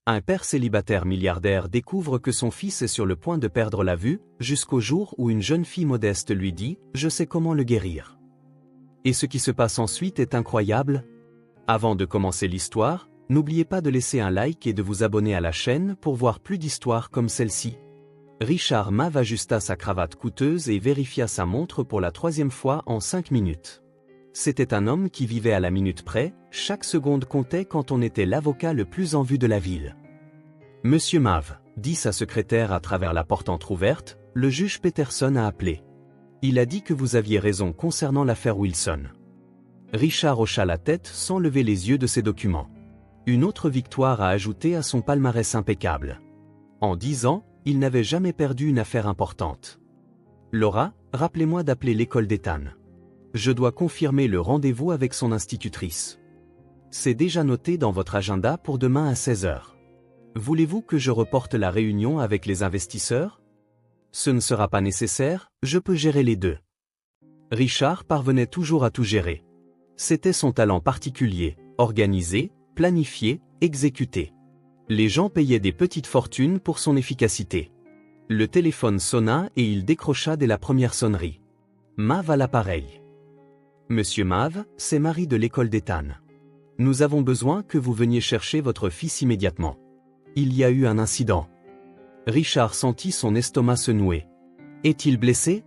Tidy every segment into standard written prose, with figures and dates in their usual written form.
Un père célibataire milliardaire découvre que son fils est sur le point de perdre la vue, jusqu'au jour où une jeune fille modeste lui dit « Je sais comment le guérir ». Et ce qui se passe ensuite est incroyable. Avant de commencer l'histoire, n'oubliez pas de laisser un like et de vous abonner à la chaîne pour voir plus d'histoires comme celle-ci. Richard Mave ajusta sa cravate coûteuse et vérifia sa montre pour la 3e fois en 5 minutes. C'était un homme qui vivait à la minute près, chaque seconde comptait quand on était l'avocat le plus en vue de la ville. « Monsieur Mave », dit sa secrétaire à travers la porte entr'ouverte, « le juge Peterson a appelé. Il a dit que vous aviez raison concernant l'affaire Wilson. » Richard hocha la tête sans lever les yeux de ses documents. Une autre victoire à ajouter à son palmarès impeccable. En 10 ans, il n'avait jamais perdu une affaire importante. « Laura, rappelez-moi d'appeler l'école d'Ethan. Je dois confirmer le rendez-vous avec son institutrice. C'est déjà noté dans votre agenda pour demain à 16 h. Voulez-vous que je reporte la réunion avec les investisseurs? Ce ne sera pas nécessaire, je peux gérer les deux. » Richard parvenait toujours à tout gérer. C'était son talent particulier, organiser, planifier, exécuter. Les gens payaient des petites fortunes pour son efficacité. Le téléphone sonna et il décrocha dès la première sonnerie. Mave à l'appareil. « Monsieur Mave, c'est Marie de l'école d'Ethan. Nous avons besoin que vous veniez chercher votre fils immédiatement. Il y a eu un incident. » Richard sentit son estomac se nouer. « Est-il blessé? »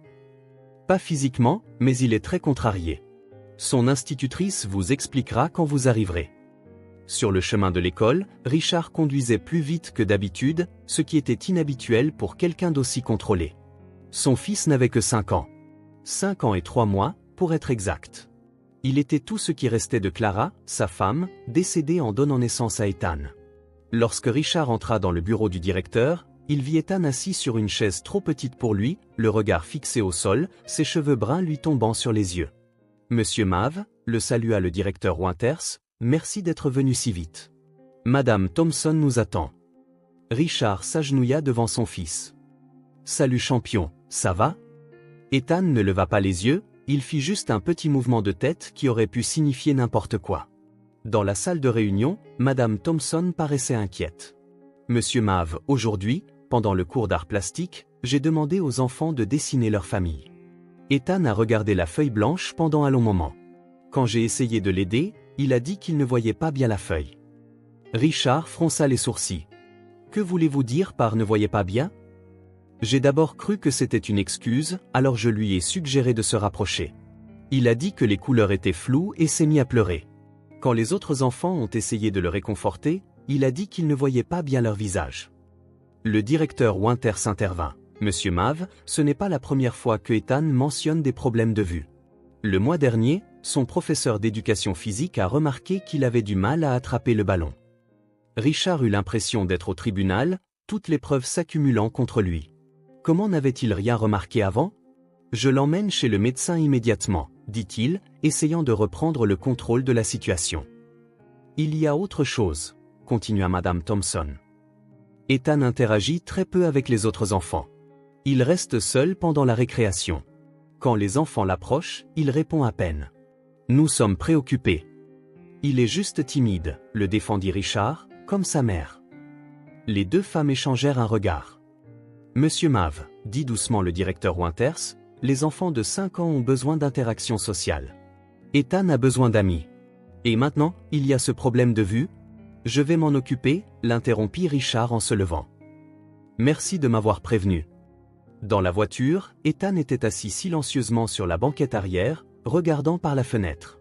« Pas physiquement, mais il est très contrarié. Son institutrice vous expliquera quand vous arriverez. » Sur le chemin de l'école, Richard conduisait plus vite que d'habitude, ce qui était inhabituel pour quelqu'un d'aussi contrôlé. Son fils n'avait que 5 ans. 5 ans et 3 mois, pour être exact. Il était tout ce qui restait de Clara, sa femme, décédée en donnant naissance à Ethan. Lorsque Richard entra dans le bureau du directeur, il vit Ethan assis sur une chaise trop petite pour lui, le regard fixé au sol, ses cheveux bruns lui tombant sur les yeux. « Monsieur Mave », le salua le directeur Winters, « merci d'être venu si vite. Madame Thompson nous attend. » Richard s'agenouilla devant son fils. « Salut champion, ça va ?» Ethan ne leva pas les yeux, il fit juste un petit mouvement de tête qui aurait pu signifier n'importe quoi. Dans la salle de réunion, Madame Thompson paraissait inquiète. « Monsieur Mave, aujourd'hui, pendant le cours d'art plastique, j'ai demandé aux enfants de dessiner leur famille. Ethan a regardé la feuille blanche pendant un long moment. Quand j'ai essayé de l'aider, il a dit qu'il ne voyait pas bien la feuille. » Richard fronça les sourcils. « Que voulez-vous dire par ne voyez pas bien ? » J'ai d'abord cru que c'était une excuse, alors je lui ai suggéré de se rapprocher. Il a dit que les couleurs étaient floues et s'est mis à pleurer. Quand les autres enfants ont essayé de le réconforter, il a dit qu'il ne voyait pas bien leur visage. Le directeur Winters intervint. « Monsieur Mave, ce n'est pas la première fois que Ethan mentionne des problèmes de vue. Le mois dernier, son professeur d'éducation physique a remarqué qu'il avait du mal à attraper le ballon. » Richard eut l'impression d'être au tribunal, toutes les preuves s'accumulant contre lui. Comment n'avait-il rien remarqué avant? « Je l'emmène chez le médecin immédiatement, » dit-il, essayant de reprendre le contrôle de la situation. « Il y a autre chose, » continua Madame Thompson. Ethan interagit très peu avec les autres enfants. Il reste seul pendant la récréation. Quand les enfants l'approchent, il répond à peine. « Nous sommes préoccupés. » « Il est juste timide, » le défendit Richard, comme sa mère. Les deux femmes échangèrent un regard. « Monsieur Mave, » dit doucement le directeur Winters, « les enfants de 5 ans ont besoin d'interaction sociale. Ethan a besoin d'amis. Et maintenant, il y a ce problème de vue. Je vais m'en occuper, » l'interrompit Richard en se levant. « Merci de m'avoir prévenu. » Dans la voiture, Ethan était assis silencieusement sur la banquette arrière, regardant par la fenêtre.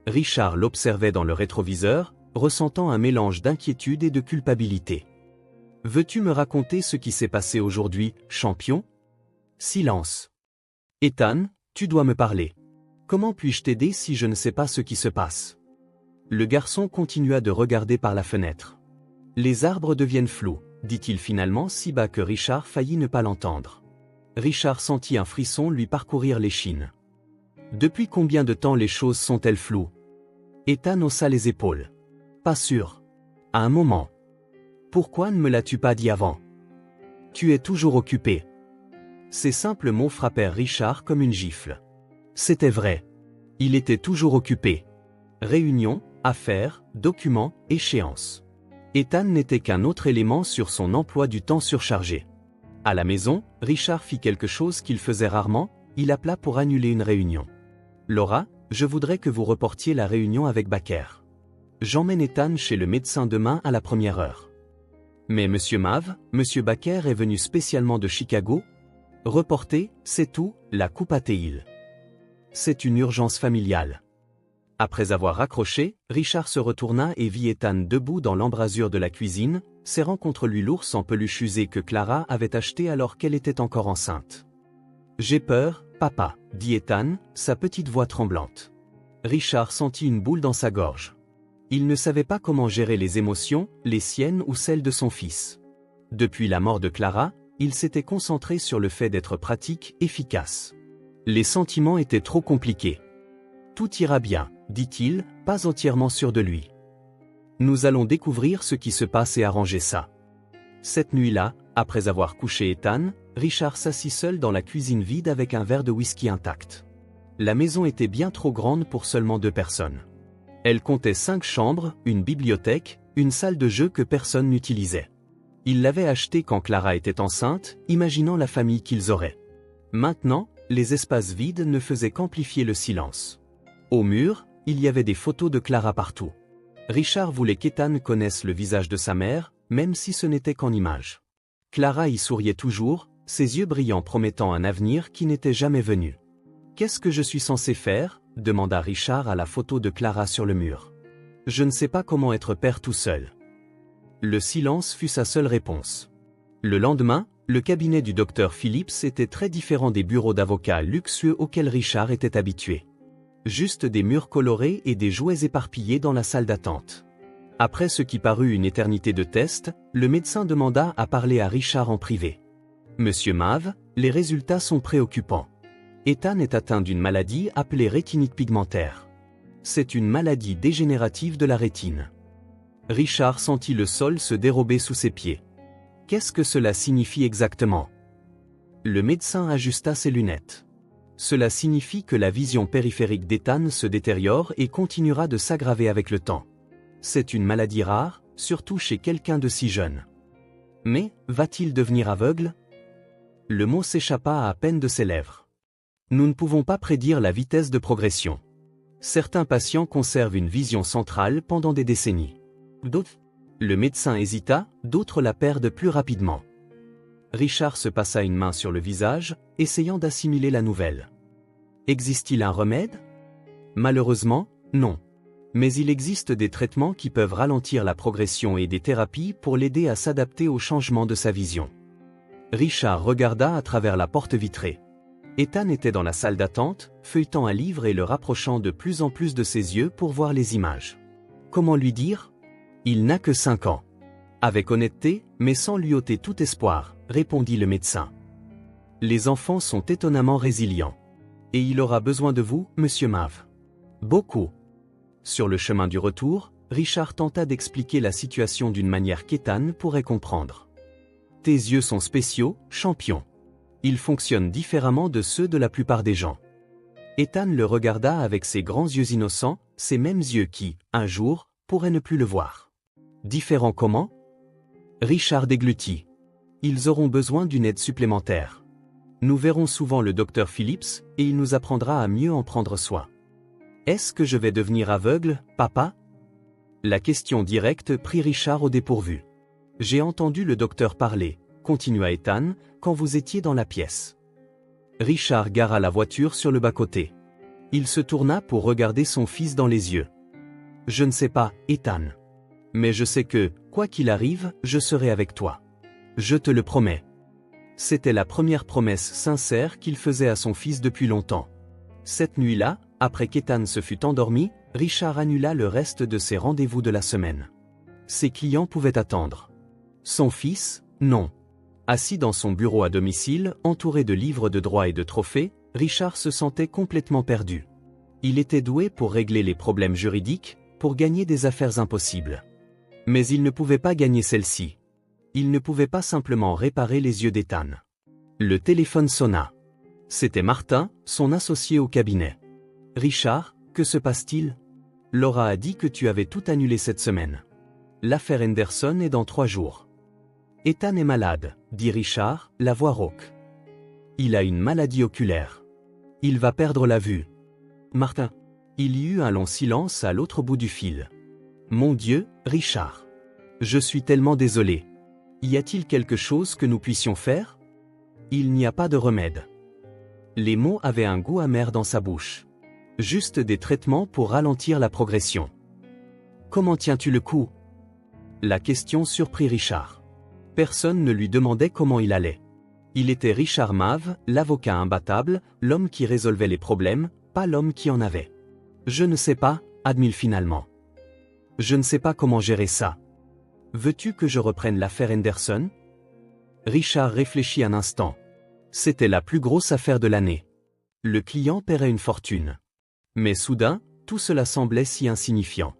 Richard l'observait dans le rétroviseur, ressentant un mélange d'inquiétude et de culpabilité. « Veux-tu me raconter ce qui s'est passé aujourd'hui, champion ?» Silence. « Ethan, tu dois me parler. Comment puis-je t'aider si je ne sais pas ce qui se passe ?» Le garçon continua de regarder par la fenêtre. « Les arbres deviennent flous, » dit-il finalement si bas que Richard faillit ne pas l'entendre. Richard sentit un frisson lui parcourir l'échine. « Depuis combien de temps les choses sont-elles floues ?» Ethan haussa les épaules. « Pas sûr. À un moment. Pourquoi ne me l'as-tu pas dit avant? Tu es toujours occupé. » Ces simples mots frappèrent Richard comme une gifle. C'était vrai. Il était toujours occupé. Réunions, affaires, documents, échéances. Ethan n'était qu'un autre élément sur son emploi du temps surchargé. À la maison, Richard fit quelque chose qu'il faisait rarement, il appela pour annuler une réunion. « Laura, je voudrais que vous reportiez la réunion avec Baker. J'emmène Ethan chez le médecin demain à la première heure. » « Mais Monsieur Mav, Monsieur Baker est venu spécialement de Chicago ? » Reporter, c'est tout, la coupe à Théil. C'est une urgence familiale. Après avoir raccroché, Richard se retourna et vit Ethan debout dans l'embrasure de la cuisine, serrant contre lui l'ours en peluche usé que Clara avait acheté alors qu'elle était encore enceinte. « J'ai peur, papa, » dit Ethan, sa petite voix tremblante. Richard sentit une boule dans sa gorge. Il ne savait pas comment gérer les émotions, les siennes ou celles de son fils. Depuis la mort de Clara, il s'était concentré sur le fait d'être pratique, efficace. Les sentiments étaient trop compliqués. « Tout ira bien, » dit-il, pas entièrement sûr de lui. « Nous allons découvrir ce qui se passe et arranger ça. » Cette nuit-là, après avoir couché Ethan, Richard s'assit seul dans la cuisine vide avec un verre de whisky intact. La maison était bien trop grande pour seulement 2 personnes. Elle comptait 5 chambres, une bibliothèque, une salle de jeu que personne n'utilisait. Il l'avait achetée quand Clara était enceinte, imaginant la famille qu'ils auraient. Maintenant, les espaces vides ne faisaient qu'amplifier le silence. Au mur, il y avait des photos de Clara partout. Richard voulait qu'Ethan connaisse le visage de sa mère, même si ce n'était qu'en image. Clara y souriait toujours, ses yeux brillants promettant un avenir qui n'était jamais venu. « Qu'est-ce que je suis censé faire ?» demanda Richard à la photo de Clara sur le mur. « Je ne sais pas comment être père tout seul. » Le silence fut sa seule réponse. Le lendemain, le cabinet du docteur Phillips était très différent des bureaux d'avocats luxueux auxquels Richard était habitué. Juste des murs colorés et des jouets éparpillés dans la salle d'attente. Après ce qui parut une éternité de tests, le médecin demanda à parler à Richard en privé. « Monsieur Mav, les résultats sont préoccupants. Ethan est atteint d'une maladie appelée rétinite pigmentaire. C'est une maladie dégénérative de la rétine. » Richard sentit le sol se dérober sous ses pieds. « Qu'est-ce que cela signifie exactement ?» Le médecin ajusta ses lunettes. « Cela signifie que la vision périphérique d'Ethan se détériore et continuera de s'aggraver avec le temps. C'est une maladie rare, surtout chez quelqu'un de si jeune. Mais, va-t-il devenir aveugle ? » Le mot s'échappa à peine de ses lèvres. Nous ne pouvons pas prédire la vitesse de progression. Certains patients conservent une vision centrale pendant des décennies. D'autres, le médecin hésita, d'autres la perdent plus rapidement. Richard se passa une main sur le visage, essayant d'assimiler la nouvelle. Existe-t-il un remède ? Malheureusement, non. Mais il existe des traitements qui peuvent ralentir la progression et des thérapies pour l'aider à s'adapter au changement de sa vision. Richard regarda à travers la porte vitrée. Ethan était dans la salle d'attente, feuilletant un livre et le rapprochant de plus en plus de ses yeux pour voir les images. Comment lui dire ? Il n'a que 5 ans. Avec honnêteté, mais sans lui ôter tout espoir, répondit le médecin. Les enfants sont étonnamment résilients. Et il aura besoin de vous, monsieur Mav. Beaucoup. Sur le chemin du retour, Richard tenta d'expliquer la situation d'une manière qu'Ethan pourrait comprendre. Tes yeux sont spéciaux, champion. Ils fonctionnent différemment de ceux de la plupart des gens. Ethan le regarda avec ses grands yeux innocents, ces mêmes yeux qui, un jour, pourraient ne plus le voir. Différents comment ? Richard déglutit. Ils auront besoin d'une aide supplémentaire. Nous verrons souvent le docteur Phillips, et il nous apprendra à mieux en prendre soin. Est-ce que je vais devenir aveugle, papa ? La question directe prit Richard au dépourvu. J'ai entendu le docteur parler, continua Ethan, quand vous étiez dans la pièce. Richard gara la voiture sur le bas-côté. Il se tourna pour regarder son fils dans les yeux. Je ne sais pas, Ethan. Mais je sais que, quoi qu'il arrive, je serai avec toi. Je te le promets. C'était la première promesse sincère qu'il faisait à son fils depuis longtemps. Cette nuit-là, après qu'Ethan se fut endormi, Richard annula le reste de ses rendez-vous de la semaine. Ses clients pouvaient attendre. Son fils, non. Assis dans son bureau à domicile, entouré de livres de droit et de trophées, Richard se sentait complètement perdu. Il était doué pour régler les problèmes juridiques, pour gagner des affaires impossibles. Mais il ne pouvait pas gagner celle-ci. Il ne pouvait pas simplement réparer les yeux d'Ethan. Le téléphone sonna. C'était Martin, son associé au cabinet. « Richard, que se passe-t-il ? Laura a dit que tu avais tout annulé cette semaine. » L'affaire Henderson est dans 3 jours. Ethan est malade, dit Richard, la voix rauque. Il a une maladie oculaire. Il va perdre la vue. Martin. Il y eut un long silence à l'autre bout du fil. Mon Dieu, Richard. Je suis tellement désolé. Y a-t-il quelque chose que nous puissions faire? Il n'y a pas de remède. Les mots avaient un goût amer dans sa bouche. Juste des traitements pour ralentir la progression. Comment tiens-tu le coup? La question surprit Richard. Personne ne lui demandait comment il allait. Il était Richard Mave, l'avocat imbattable, l'homme qui résolvait les problèmes, pas l'homme qui en avait. Je ne sais pas, admit-il finalement. Je ne sais pas comment gérer ça. Veux-tu que je reprenne l'affaire Henderson? Richard réfléchit un instant. C'était la plus grosse affaire de l'année. Le client paierait une fortune. Mais soudain, tout cela semblait si insignifiant.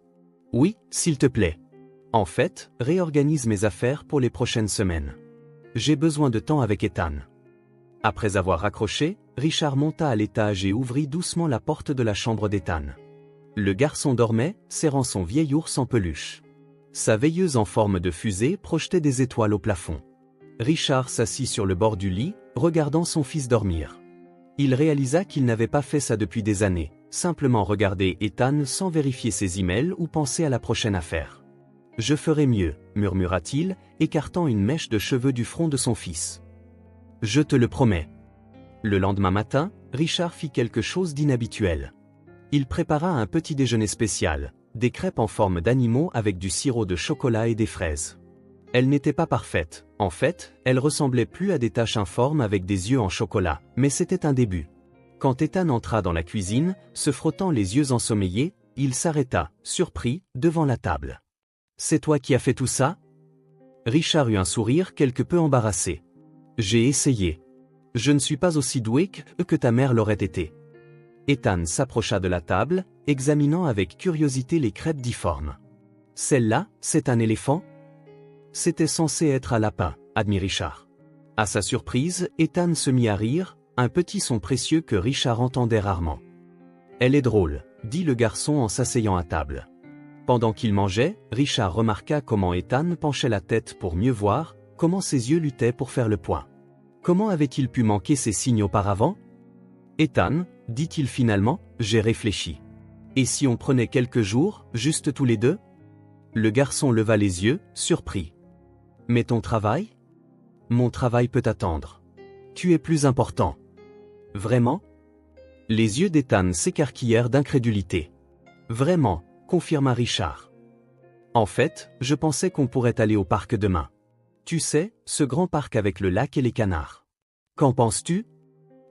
Oui, s'il te plaît. En fait, réorganise mes affaires pour les prochaines semaines. J'ai besoin de temps avec Ethan. Après avoir raccroché, Richard monta à l'étage et ouvrit doucement la porte de la chambre d'Ethan. Le garçon dormait, serrant son vieil ours en peluche. Sa veilleuse en forme de fusée projetait des étoiles au plafond. Richard s'assit sur le bord du lit, regardant son fils dormir. Il réalisa qu'il n'avait pas fait ça depuis des années, simplement regarder Ethan sans vérifier ses emails ou penser à la prochaine affaire. « Je ferai mieux », murmura-t-il, écartant une mèche de cheveux du front de son fils. « Je te le promets. » Le lendemain matin, Richard fit quelque chose d'inhabituel. Il prépara un petit déjeuner spécial, des crêpes en forme d'animaux avec du sirop de chocolat et des fraises. Elles n'étaient pas parfaites, en fait, elles ressemblaient plus à des taches informes avec des yeux en chocolat, mais c'était un début. Quand Ethan entra dans la cuisine, se frottant les yeux ensommeillés, il s'arrêta, surpris, devant la table. « C'est toi qui as fait tout ça ?» Richard eut un sourire quelque peu embarrassé. « J'ai essayé. Je ne suis pas aussi doué que ta mère l'aurait été. » Ethan s'approcha de la table, examinant avec curiosité les crêpes difformes. « Celle-là, c'est un éléphant ?» C'était censé être un lapin, admit Richard. À sa surprise, Ethan se mit à rire, un petit son précieux que Richard entendait rarement. « Elle est drôle, » dit le garçon en s'asseyant à table. Pendant qu'il mangeait, Richard remarqua comment Ethan penchait la tête pour mieux voir, comment ses yeux luttaient pour faire le point. Comment avait-il pu manquer ces signes auparavant? « Ethan, dit-il finalement, j'ai réfléchi. Et si on prenait quelques jours, juste tous les deux? » Le garçon leva les yeux, surpris. « Mais ton travail? » ?»« Mon travail peut attendre. Tu es plus important. » »« Vraiment? » Les yeux d'Ethan s'écarquillèrent d'incrédulité. « Vraiment, » confirma Richard. « En fait, je pensais qu'on pourrait aller au parc demain. Tu sais, ce grand parc avec le lac et les canards. Qu'en penses-tu? »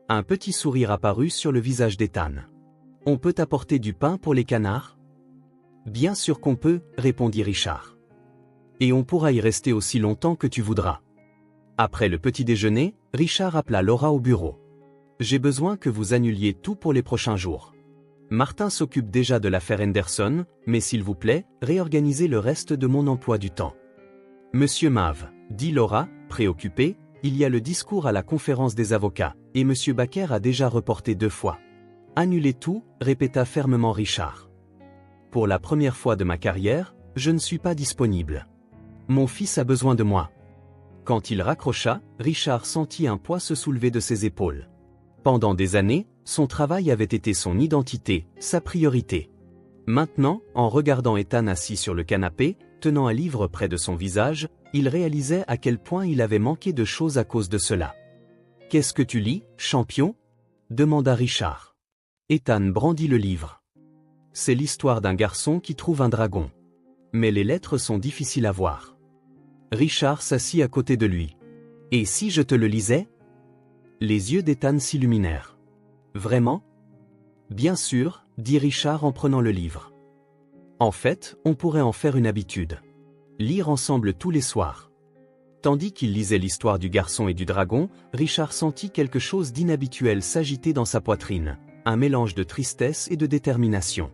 Un petit sourire apparut sur le visage d'Ethan. « On peut apporter du pain pour les canards? » « Bien sûr qu'on peut, » répondit Richard. « Et on pourra y rester aussi longtemps que tu voudras. » Après le petit déjeuner, Richard appela Laura au bureau. « J'ai besoin que vous annuliez tout pour les prochains jours. Martin s'occupe déjà de l'affaire Henderson, mais s'il vous plaît, réorganisez le reste de mon emploi du temps. »« Monsieur Mave, » dit Laura, préoccupée, « il y a le discours à la conférence des avocats, et Monsieur Baker a déjà reporté 2 fois. »« Annulez tout, » répéta fermement Richard. Pour la première fois de ma carrière, je ne suis pas disponible. Mon fils a besoin de moi. Quand il raccrocha, Richard sentit un poids se soulever de ses épaules. Pendant des années, son travail avait été son identité, sa priorité. Maintenant, en regardant Ethan assis sur le canapé, tenant un livre près de son visage, il réalisait à quel point il avait manqué de choses à cause de cela. « Qu'est-ce que tu lis, champion ?» demanda Richard. Ethan brandit le livre. C'est l'histoire d'un garçon qui trouve un dragon. Mais les lettres sont difficiles à voir. Richard s'assit à côté de lui. « Et si je te le lisais ?» Les yeux d'Ethan s'illuminèrent. « Vraiment ? » ?»« Bien sûr, » dit Richard en prenant le livre. « En fait, on pourrait en faire une habitude. Lire ensemble tous les soirs. » Tandis qu'il lisait l'histoire du garçon et du dragon, Richard sentit quelque chose d'inhabituel s'agiter dans sa poitrine, un mélange de tristesse et de détermination.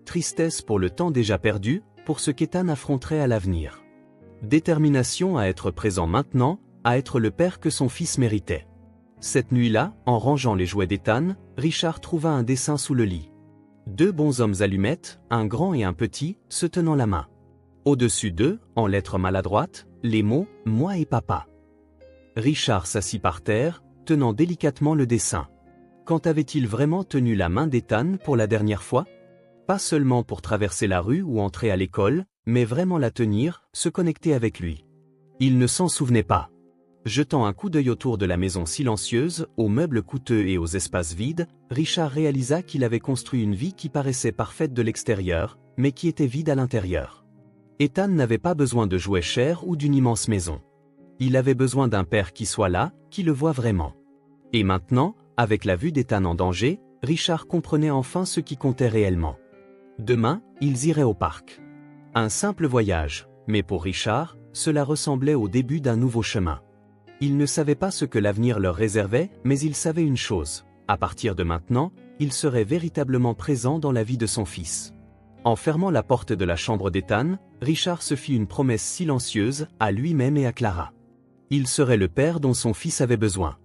Tristesse pour le temps déjà perdu, pour ce qu'Ethan affronterait à l'avenir. Détermination à être présent maintenant, à être le père que son fils méritait. Cette nuit-là, en rangeant les jouets d'Ethan, Richard trouva un dessin sous le lit. 2 bonshommes allumettes, un grand et un petit, se tenant la main. Au-dessus d'eux, en lettres maladroites, les mots « moi et papa ». Richard s'assit par terre, tenant délicatement le dessin. Quand avait-il vraiment tenu la main d'Ethan pour la dernière fois? Pas seulement pour traverser la rue ou entrer à l'école, mais vraiment la tenir, se connecter avec lui. Il ne s'en souvenait pas. Jetant un coup d'œil autour de la maison silencieuse, aux meubles coûteux et aux espaces vides, Richard réalisa qu'il avait construit une vie qui paraissait parfaite de l'extérieur, mais qui était vide à l'intérieur. Ethan n'avait pas besoin de jouets chers ou d'une immense maison. Il avait besoin d'un père qui soit là, qui le voit vraiment. Et maintenant, avec la vue d'Ethan en danger, Richard comprenait enfin ce qui comptait réellement. Demain, ils iraient au parc. Un simple voyage, mais pour Richard, cela ressemblait au début d'un nouveau chemin. Il ne savait pas ce que l'avenir leur réservait, mais il savait une chose. À partir de maintenant, il serait véritablement présent dans la vie de son fils. En fermant la porte de la chambre d'Ethan, Richard se fit une promesse silencieuse à lui-même et à Clara. Il serait le père dont son fils avait besoin.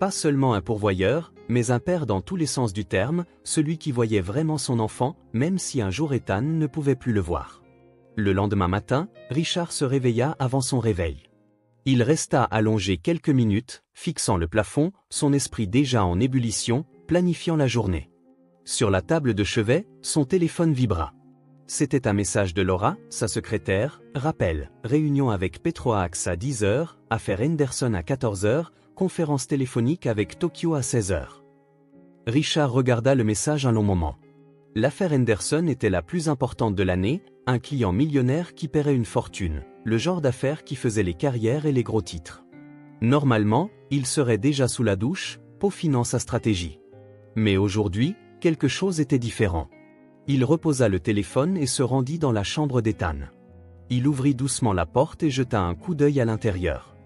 Pas seulement un pourvoyeur, mais un père dans tous les sens du terme, celui qui voyait vraiment son enfant, même si un jour Ethan ne pouvait plus le voir. Le lendemain matin, Richard se réveilla avant son réveil. Il resta allongé quelques minutes, fixant le plafond, son esprit déjà en ébullition, planifiant la journée. Sur la table de chevet, son téléphone vibra. C'était un message de Laura, sa secrétaire, rappel, réunion avec Petroax à 10h, affaire Henderson à 14h, conférence téléphonique avec Tokyo à 16h. Richard regarda le message un long moment. L'affaire Henderson était la plus importante de l'année, un client millionnaire qui paierait une fortune, le genre d'affaire qui faisait les carrières et les gros titres. Normalement, il serait déjà sous la douche, peaufinant sa stratégie. Mais aujourd'hui, quelque chose était différent. Il reposa le téléphone et se rendit dans la chambre d'Ethan. Il ouvrit doucement la porte et jeta un coup d'œil à l'intérieur.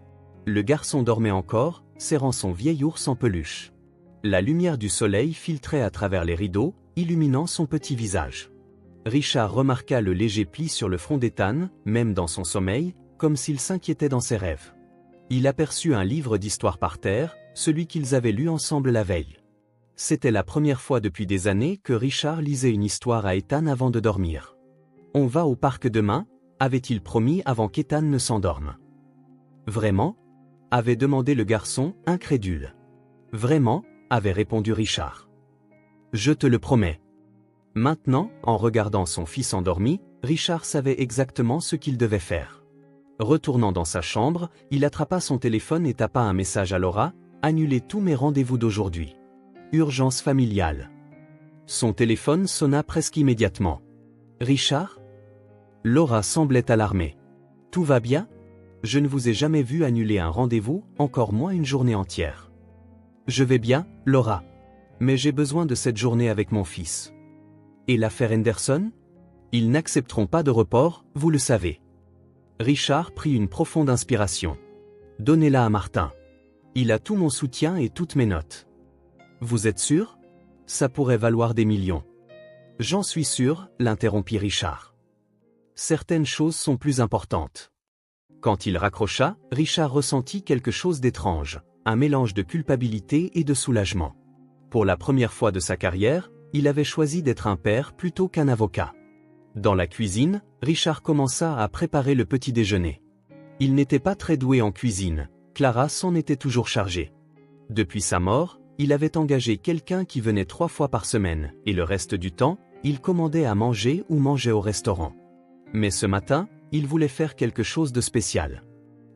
Le garçon dormait encore, serrant son vieil ours en peluche. La lumière du soleil filtrait à travers les rideaux, illuminant son petit visage. Richard remarqua le léger pli sur le front d'Ethan, même dans son sommeil, comme s'il s'inquiétait dans ses rêves. Il aperçut un livre d'histoire par terre, celui qu'ils avaient lu ensemble la veille. C'était la première fois depuis des années que Richard lisait une histoire à Ethan avant de dormir. « On va au parc demain » avait-il promis avant qu'Ethan ne s'endorme. « Vraiment » avait demandé le garçon, incrédule. « Vraiment » avait répondu Richard. « Je te le promets. » Maintenant, en regardant son fils endormi, Richard savait exactement ce qu'il devait faire. Retournant dans sa chambre, il attrapa son téléphone et tapa un message à Laura, « Annulez tous mes rendez-vous d'aujourd'hui. Urgence familiale. » Son téléphone sonna presque immédiatement. « Richard ?» Laura semblait alarmée. « Tout va bien ? Je ne vous ai jamais vu annuler un rendez-vous, encore moins une journée entière. »« Je vais bien, Laura. Mais j'ai besoin de cette journée avec mon fils. » « Et l'affaire Henderson ? Ils n'accepteront pas de report, vous le savez. » Richard prit une profonde inspiration. « Donnez-la à Martin. Il a tout mon soutien et toutes mes notes. »« Vous êtes sûr ? Ça pourrait valoir des millions. »« J'en suis sûr, » l'interrompit Richard. « Certaines choses sont plus importantes. » Quand il raccrocha, Richard ressentit quelque chose d'étrange, un mélange de culpabilité et de soulagement. Pour la première fois de sa carrière, il avait choisi d'être un père plutôt qu'un avocat. Dans la cuisine, Richard commença à préparer le petit déjeuner. Il n'était pas très doué en cuisine, Clara s'en était toujours chargée. Depuis sa mort, il avait engagé quelqu'un qui venait 3 fois par semaine, et le reste du temps, il commandait à manger ou mangeait au restaurant. Mais ce matin, il voulait faire quelque chose de spécial.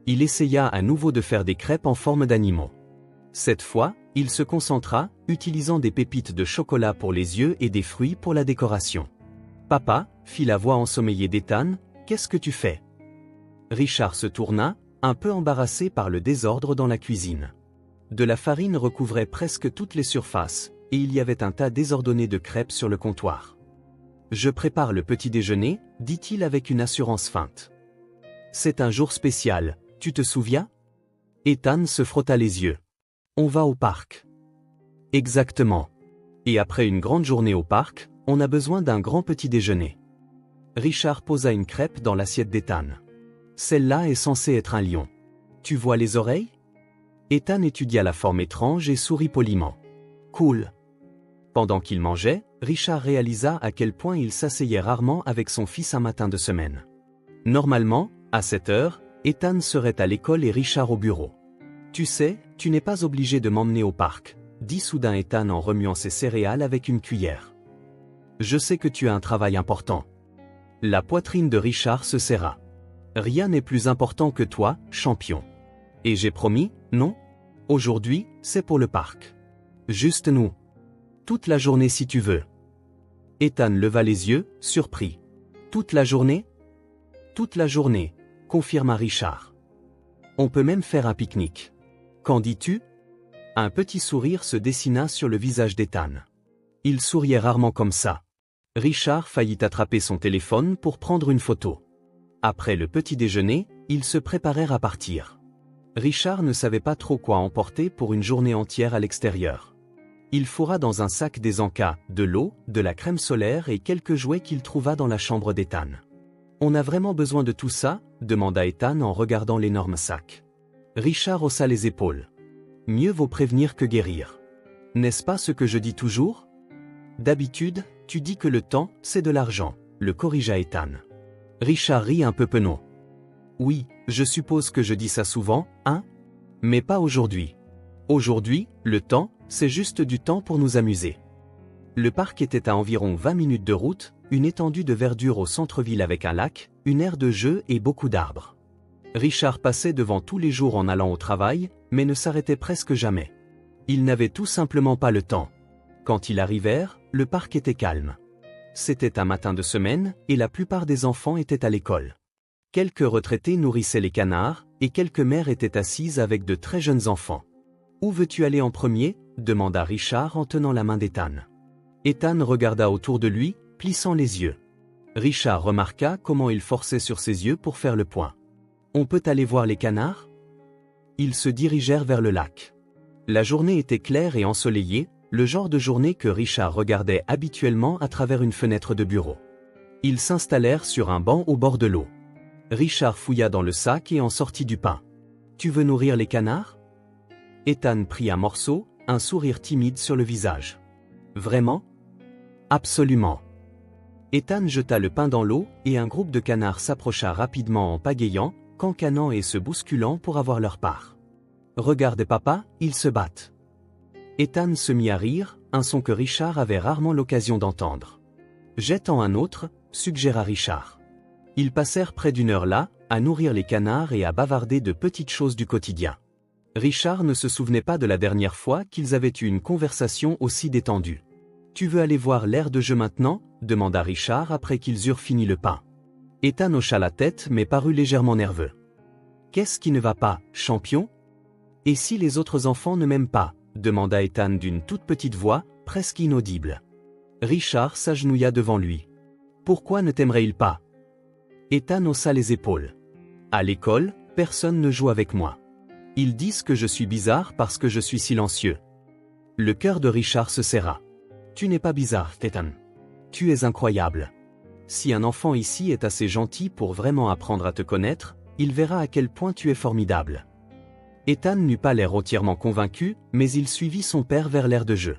Il essaya à nouveau de faire des crêpes en forme d'animaux. Cette fois, il se concentra, utilisant des pépites de chocolat pour les yeux et des fruits pour la décoration. « Papa » fit la voix ensommeillée d'Ethan, « qu'est-ce que tu fais ?» Richard se tourna, un peu embarrassé par le désordre dans la cuisine. De la farine recouvrait presque toutes les surfaces, et il y avait un tas désordonné de crêpes sur le comptoir. « Je prépare le petit déjeuner » dit-il avec une assurance feinte. « C'est un jour spécial, tu te souviens ?» Ethan se frotta les yeux. « On va au parc. » Exactement. Et après une grande journée au parc, on a besoin d'un grand petit déjeuner. Richard posa une crêpe dans l'assiette d'Ethan. « Celle-là est censée être un lion. Tu vois les oreilles ?» Ethan étudia la forme étrange et sourit poliment. « Cool. » Pendant qu'il mangeait, Richard réalisa à quel point il s'asseyait rarement avec son fils un matin de semaine. Normalement, à cette heure, Ethan serait à l'école et Richard au bureau. Tu sais, tu n'es pas obligé de m'emmener au parc, dit soudain Ethan en remuant ses céréales avec une cuillère. Je sais que tu as un travail important. La poitrine de Richard se serra. Rien n'est plus important que toi, champion. Et j'ai promis, non? Aujourd'hui, c'est pour le parc. Juste nous. Toute la journée si tu veux. Ethan leva les yeux, surpris. Toute la journée? Toute la journée, confirma Richard. On peut même faire un pique-nique. Qu'en dis-tu? Un petit sourire se dessina sur le visage d'Ethan. Il souriait rarement comme ça. Richard faillit attraper son téléphone pour prendre une photo. Après le petit déjeuner, ils se préparèrent à partir. Richard ne savait pas trop quoi emporter pour une journée entière à l'extérieur. Il fourra dans un sac des encas, de l'eau, de la crème solaire et quelques jouets qu'il trouva dans la chambre d'Ethan. « On a vraiment besoin de tout ça ?» demanda Ethan en regardant l'énorme sac. Richard haussa les épaules. « Mieux vaut prévenir que guérir. N'est-ce pas ce que je dis toujours? D'habitude, tu dis que le temps, c'est de l'argent, le corrigea Ethan. Richard rit un peu penaud. Oui, je suppose que je dis ça souvent, hein? Mais pas aujourd'hui. Aujourd'hui, le temps, c'est juste du temps pour nous amuser. Le parc était à environ 20 minutes de route, une étendue de verdure au centre-ville avec un lac, une aire de jeu et beaucoup d'arbres. Richard passait devant tous les jours en allant au travail, mais ne s'arrêtait presque jamais. Il n'avait tout simplement pas le temps. Quand ils arrivèrent, le parc était calme. C'était un matin de semaine, et la plupart des enfants étaient à l'école. Quelques retraités nourrissaient les canards, et quelques mères étaient assises avec de très jeunes enfants. « Où veux-tu aller en premier ?» demanda Richard en tenant la main d'Ethan. Ethan regarda autour de lui, plissant les yeux. Richard remarqua comment il forçait sur ses yeux pour faire le point. « On peut aller voir les canards ?» Ils se dirigèrent vers le lac. La journée était claire et ensoleillée, le genre de journée que Richard regardait habituellement à travers une fenêtre de bureau. Ils s'installèrent sur un banc au bord de l'eau. Richard fouilla dans le sac et en sortit du pain. « Tu veux nourrir les canards ?» Ethan prit un morceau, un sourire timide sur le visage. « Vraiment ? » ?»« Absolument. » Ethan jeta le pain dans l'eau et un groupe de canards s'approcha rapidement en pagayant, cancanant et se bousculant pour avoir leur part. « Regarde papa, ils se battent. » Ethan se mit à rire, un son que Richard avait rarement l'occasion d'entendre. « Jette-en un autre, » suggéra Richard. Ils passèrent près d'une heure là, à nourrir les canards et à bavarder de petites choses du quotidien. Richard ne se souvenait pas de la dernière fois qu'ils avaient eu une conversation aussi détendue. « Tu veux aller voir l'aire de jeu maintenant ?» demanda Richard après qu'ils eurent fini le pain. Ethan hocha la tête mais parut légèrement nerveux. « Qu'est-ce qui ne va pas, champion? Et si les autres enfants ne m'aiment pas ?» demanda Ethan d'une toute petite voix, presque inaudible. Richard s'agenouilla devant lui. « Pourquoi ne t'aimerait-il pas ?» Ethan haussa les épaules. « À l'école, personne ne joue avec moi. Ils disent que je suis bizarre parce que je suis silencieux. » Le cœur de Richard se serra. « Tu n'es pas bizarre, Ethan. Tu es incroyable. Si un enfant ici est assez gentil pour vraiment apprendre à te connaître, il verra à quel point tu es formidable. » Ethan n'eut pas l'air entièrement convaincu, mais il suivit son père vers l'aire de jeu.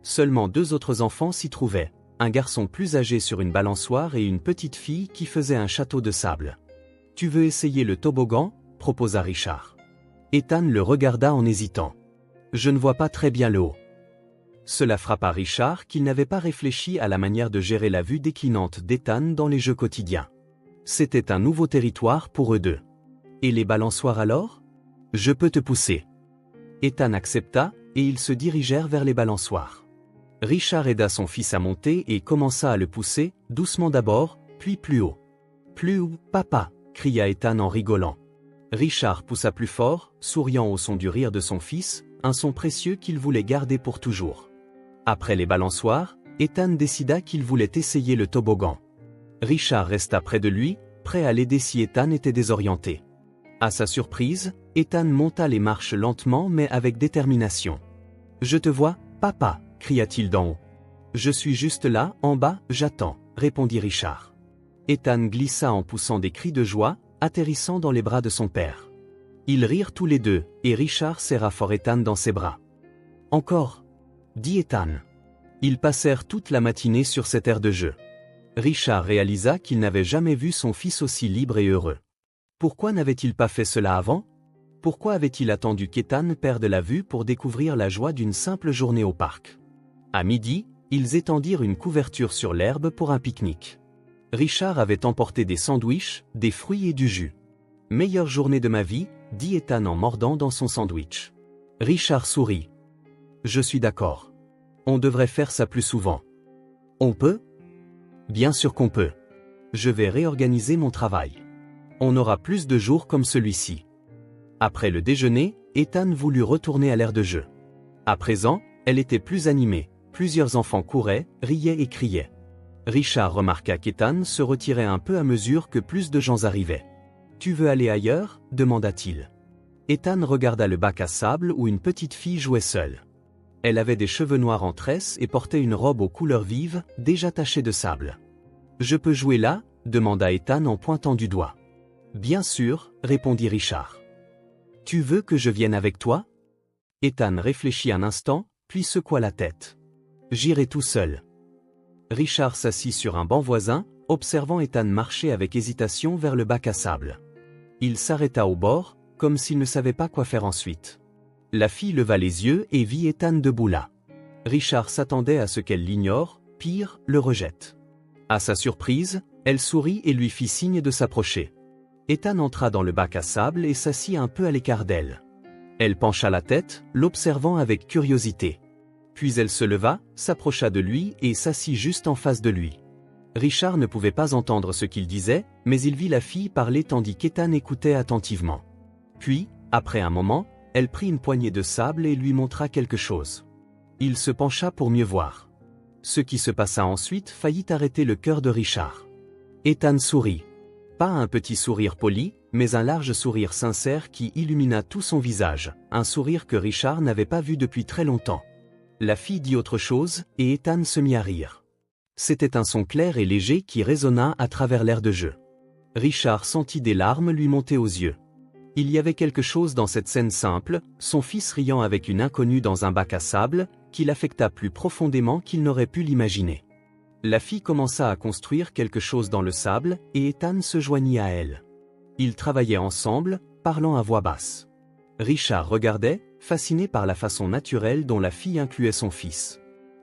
Seulement 2 autres enfants s'y trouvaient, un garçon plus âgé sur une balançoire et une petite fille qui faisait un château de sable. « Tu veux essayer le toboggan ?» proposa Richard. Ethan le regarda en hésitant. « Je ne vois pas très bien le haut. » Cela frappa Richard qu'il n'avait pas réfléchi à la manière de gérer la vue déclinante d'Ethan dans les jeux quotidiens. C'était un nouveau territoire pour eux deux. « Et les balançoires alors ? Je peux te pousser. » Ethan accepta, et ils se dirigèrent vers les balançoires. Richard aida son fils à monter et commença à le pousser, doucement d'abord, puis plus haut. « Plus haut, papa !» cria Ethan en rigolant. Richard poussa plus fort, souriant au son du rire de son fils, un son précieux qu'il voulait garder pour toujours. Après les balançoires, Ethan décida qu'il voulait essayer le toboggan. Richard resta près de lui, prêt à l'aider si Ethan était désorienté. À sa surprise, Ethan monta les marches lentement mais avec détermination. « Je te vois, papa !» cria-t-il d'en haut. « Je suis juste là, en bas, j'attends » répondit Richard. Ethan glissa en poussant des cris de joie, atterrissant dans les bras de son père. Ils rirent tous les deux, et Richard serra fort Ethan dans ses bras. « Encore !» dit Ethan. Ils passèrent toute la matinée sur cette aire de jeu. Richard réalisa qu'il n'avait jamais vu son fils aussi libre et heureux. Pourquoi n'avait-il pas fait cela avant? Pourquoi avait-il attendu qu'Ethan perde la vue pour découvrir la joie d'une simple journée au parc? À midi, ils étendirent une couverture sur l'herbe pour un pique-nique. Richard avait emporté des sandwichs, des fruits et du jus. « Meilleure journée de ma vie », dit Ethan en mordant dans son sandwich. Richard sourit. « Je suis d'accord. On devrait faire ça plus souvent. »« On peut ? » ?»« Bien sûr qu'on peut. Je vais réorganiser mon travail. On aura plus de jours comme celui-ci. » Après le déjeuner, Ethan voulut retourner à l'aire de jeu. À présent, elle était plus animée. Plusieurs enfants couraient, riaient et criaient. Richard remarqua qu'Ethan se retirait un peu à mesure que plus de gens arrivaient. « Tu veux aller ailleurs ?» demanda-t-il. Ethan regarda le bac à sable où une petite fille jouait seule. Elle avait des cheveux noirs en tresse et portait une robe aux couleurs vives, déjà tachée de sable. « Je peux jouer là ?» demanda Ethan en pointant du doigt. « Bien sûr » répondit Richard. « Tu veux que je vienne avec toi ?» Ethan réfléchit un instant, puis secoua la tête. « J'irai tout seul. » Richard s'assit sur un banc voisin, observant Ethan marcher avec hésitation vers le bac à sable. Il s'arrêta au bord, comme s'il ne savait pas quoi faire ensuite. La fille leva les yeux et vit Ethan debout là. Richard s'attendait à ce qu'elle l'ignore, pire, le rejette. À sa surprise, elle sourit et lui fit signe de s'approcher. Ethan entra dans le bac à sable et s'assit un peu à l'écart d'elle. Elle pencha la tête, l'observant avec curiosité. Puis elle se leva, s'approcha de lui et s'assit juste en face de lui. Richard ne pouvait pas entendre ce qu'il disait, mais il vit la fille parler tandis qu'Ethan écoutait attentivement. Puis, après un moment, elle prit une poignée de sable et lui montra quelque chose. Il se pencha pour mieux voir. Ce qui se passa ensuite faillit arrêter le cœur de Richard. Ethan sourit. Pas un petit sourire poli, mais un large sourire sincère qui illumina tout son visage, un sourire que Richard n'avait pas vu depuis très longtemps. La fille dit autre chose, et Ethan se mit à rire. C'était un son clair et léger qui résonna à travers l'air de jeu. Richard sentit des larmes lui monter aux yeux. Il y avait quelque chose dans cette scène simple, son fils riant avec une inconnue dans un bac à sable, qui l'affecta plus profondément qu'il n'aurait pu l'imaginer. La fille commença à construire quelque chose dans le sable, et Ethan se joignit à elle. Ils travaillaient ensemble, parlant à voix basse. Richard regardait, fasciné par la façon naturelle dont la fille incluait son fils.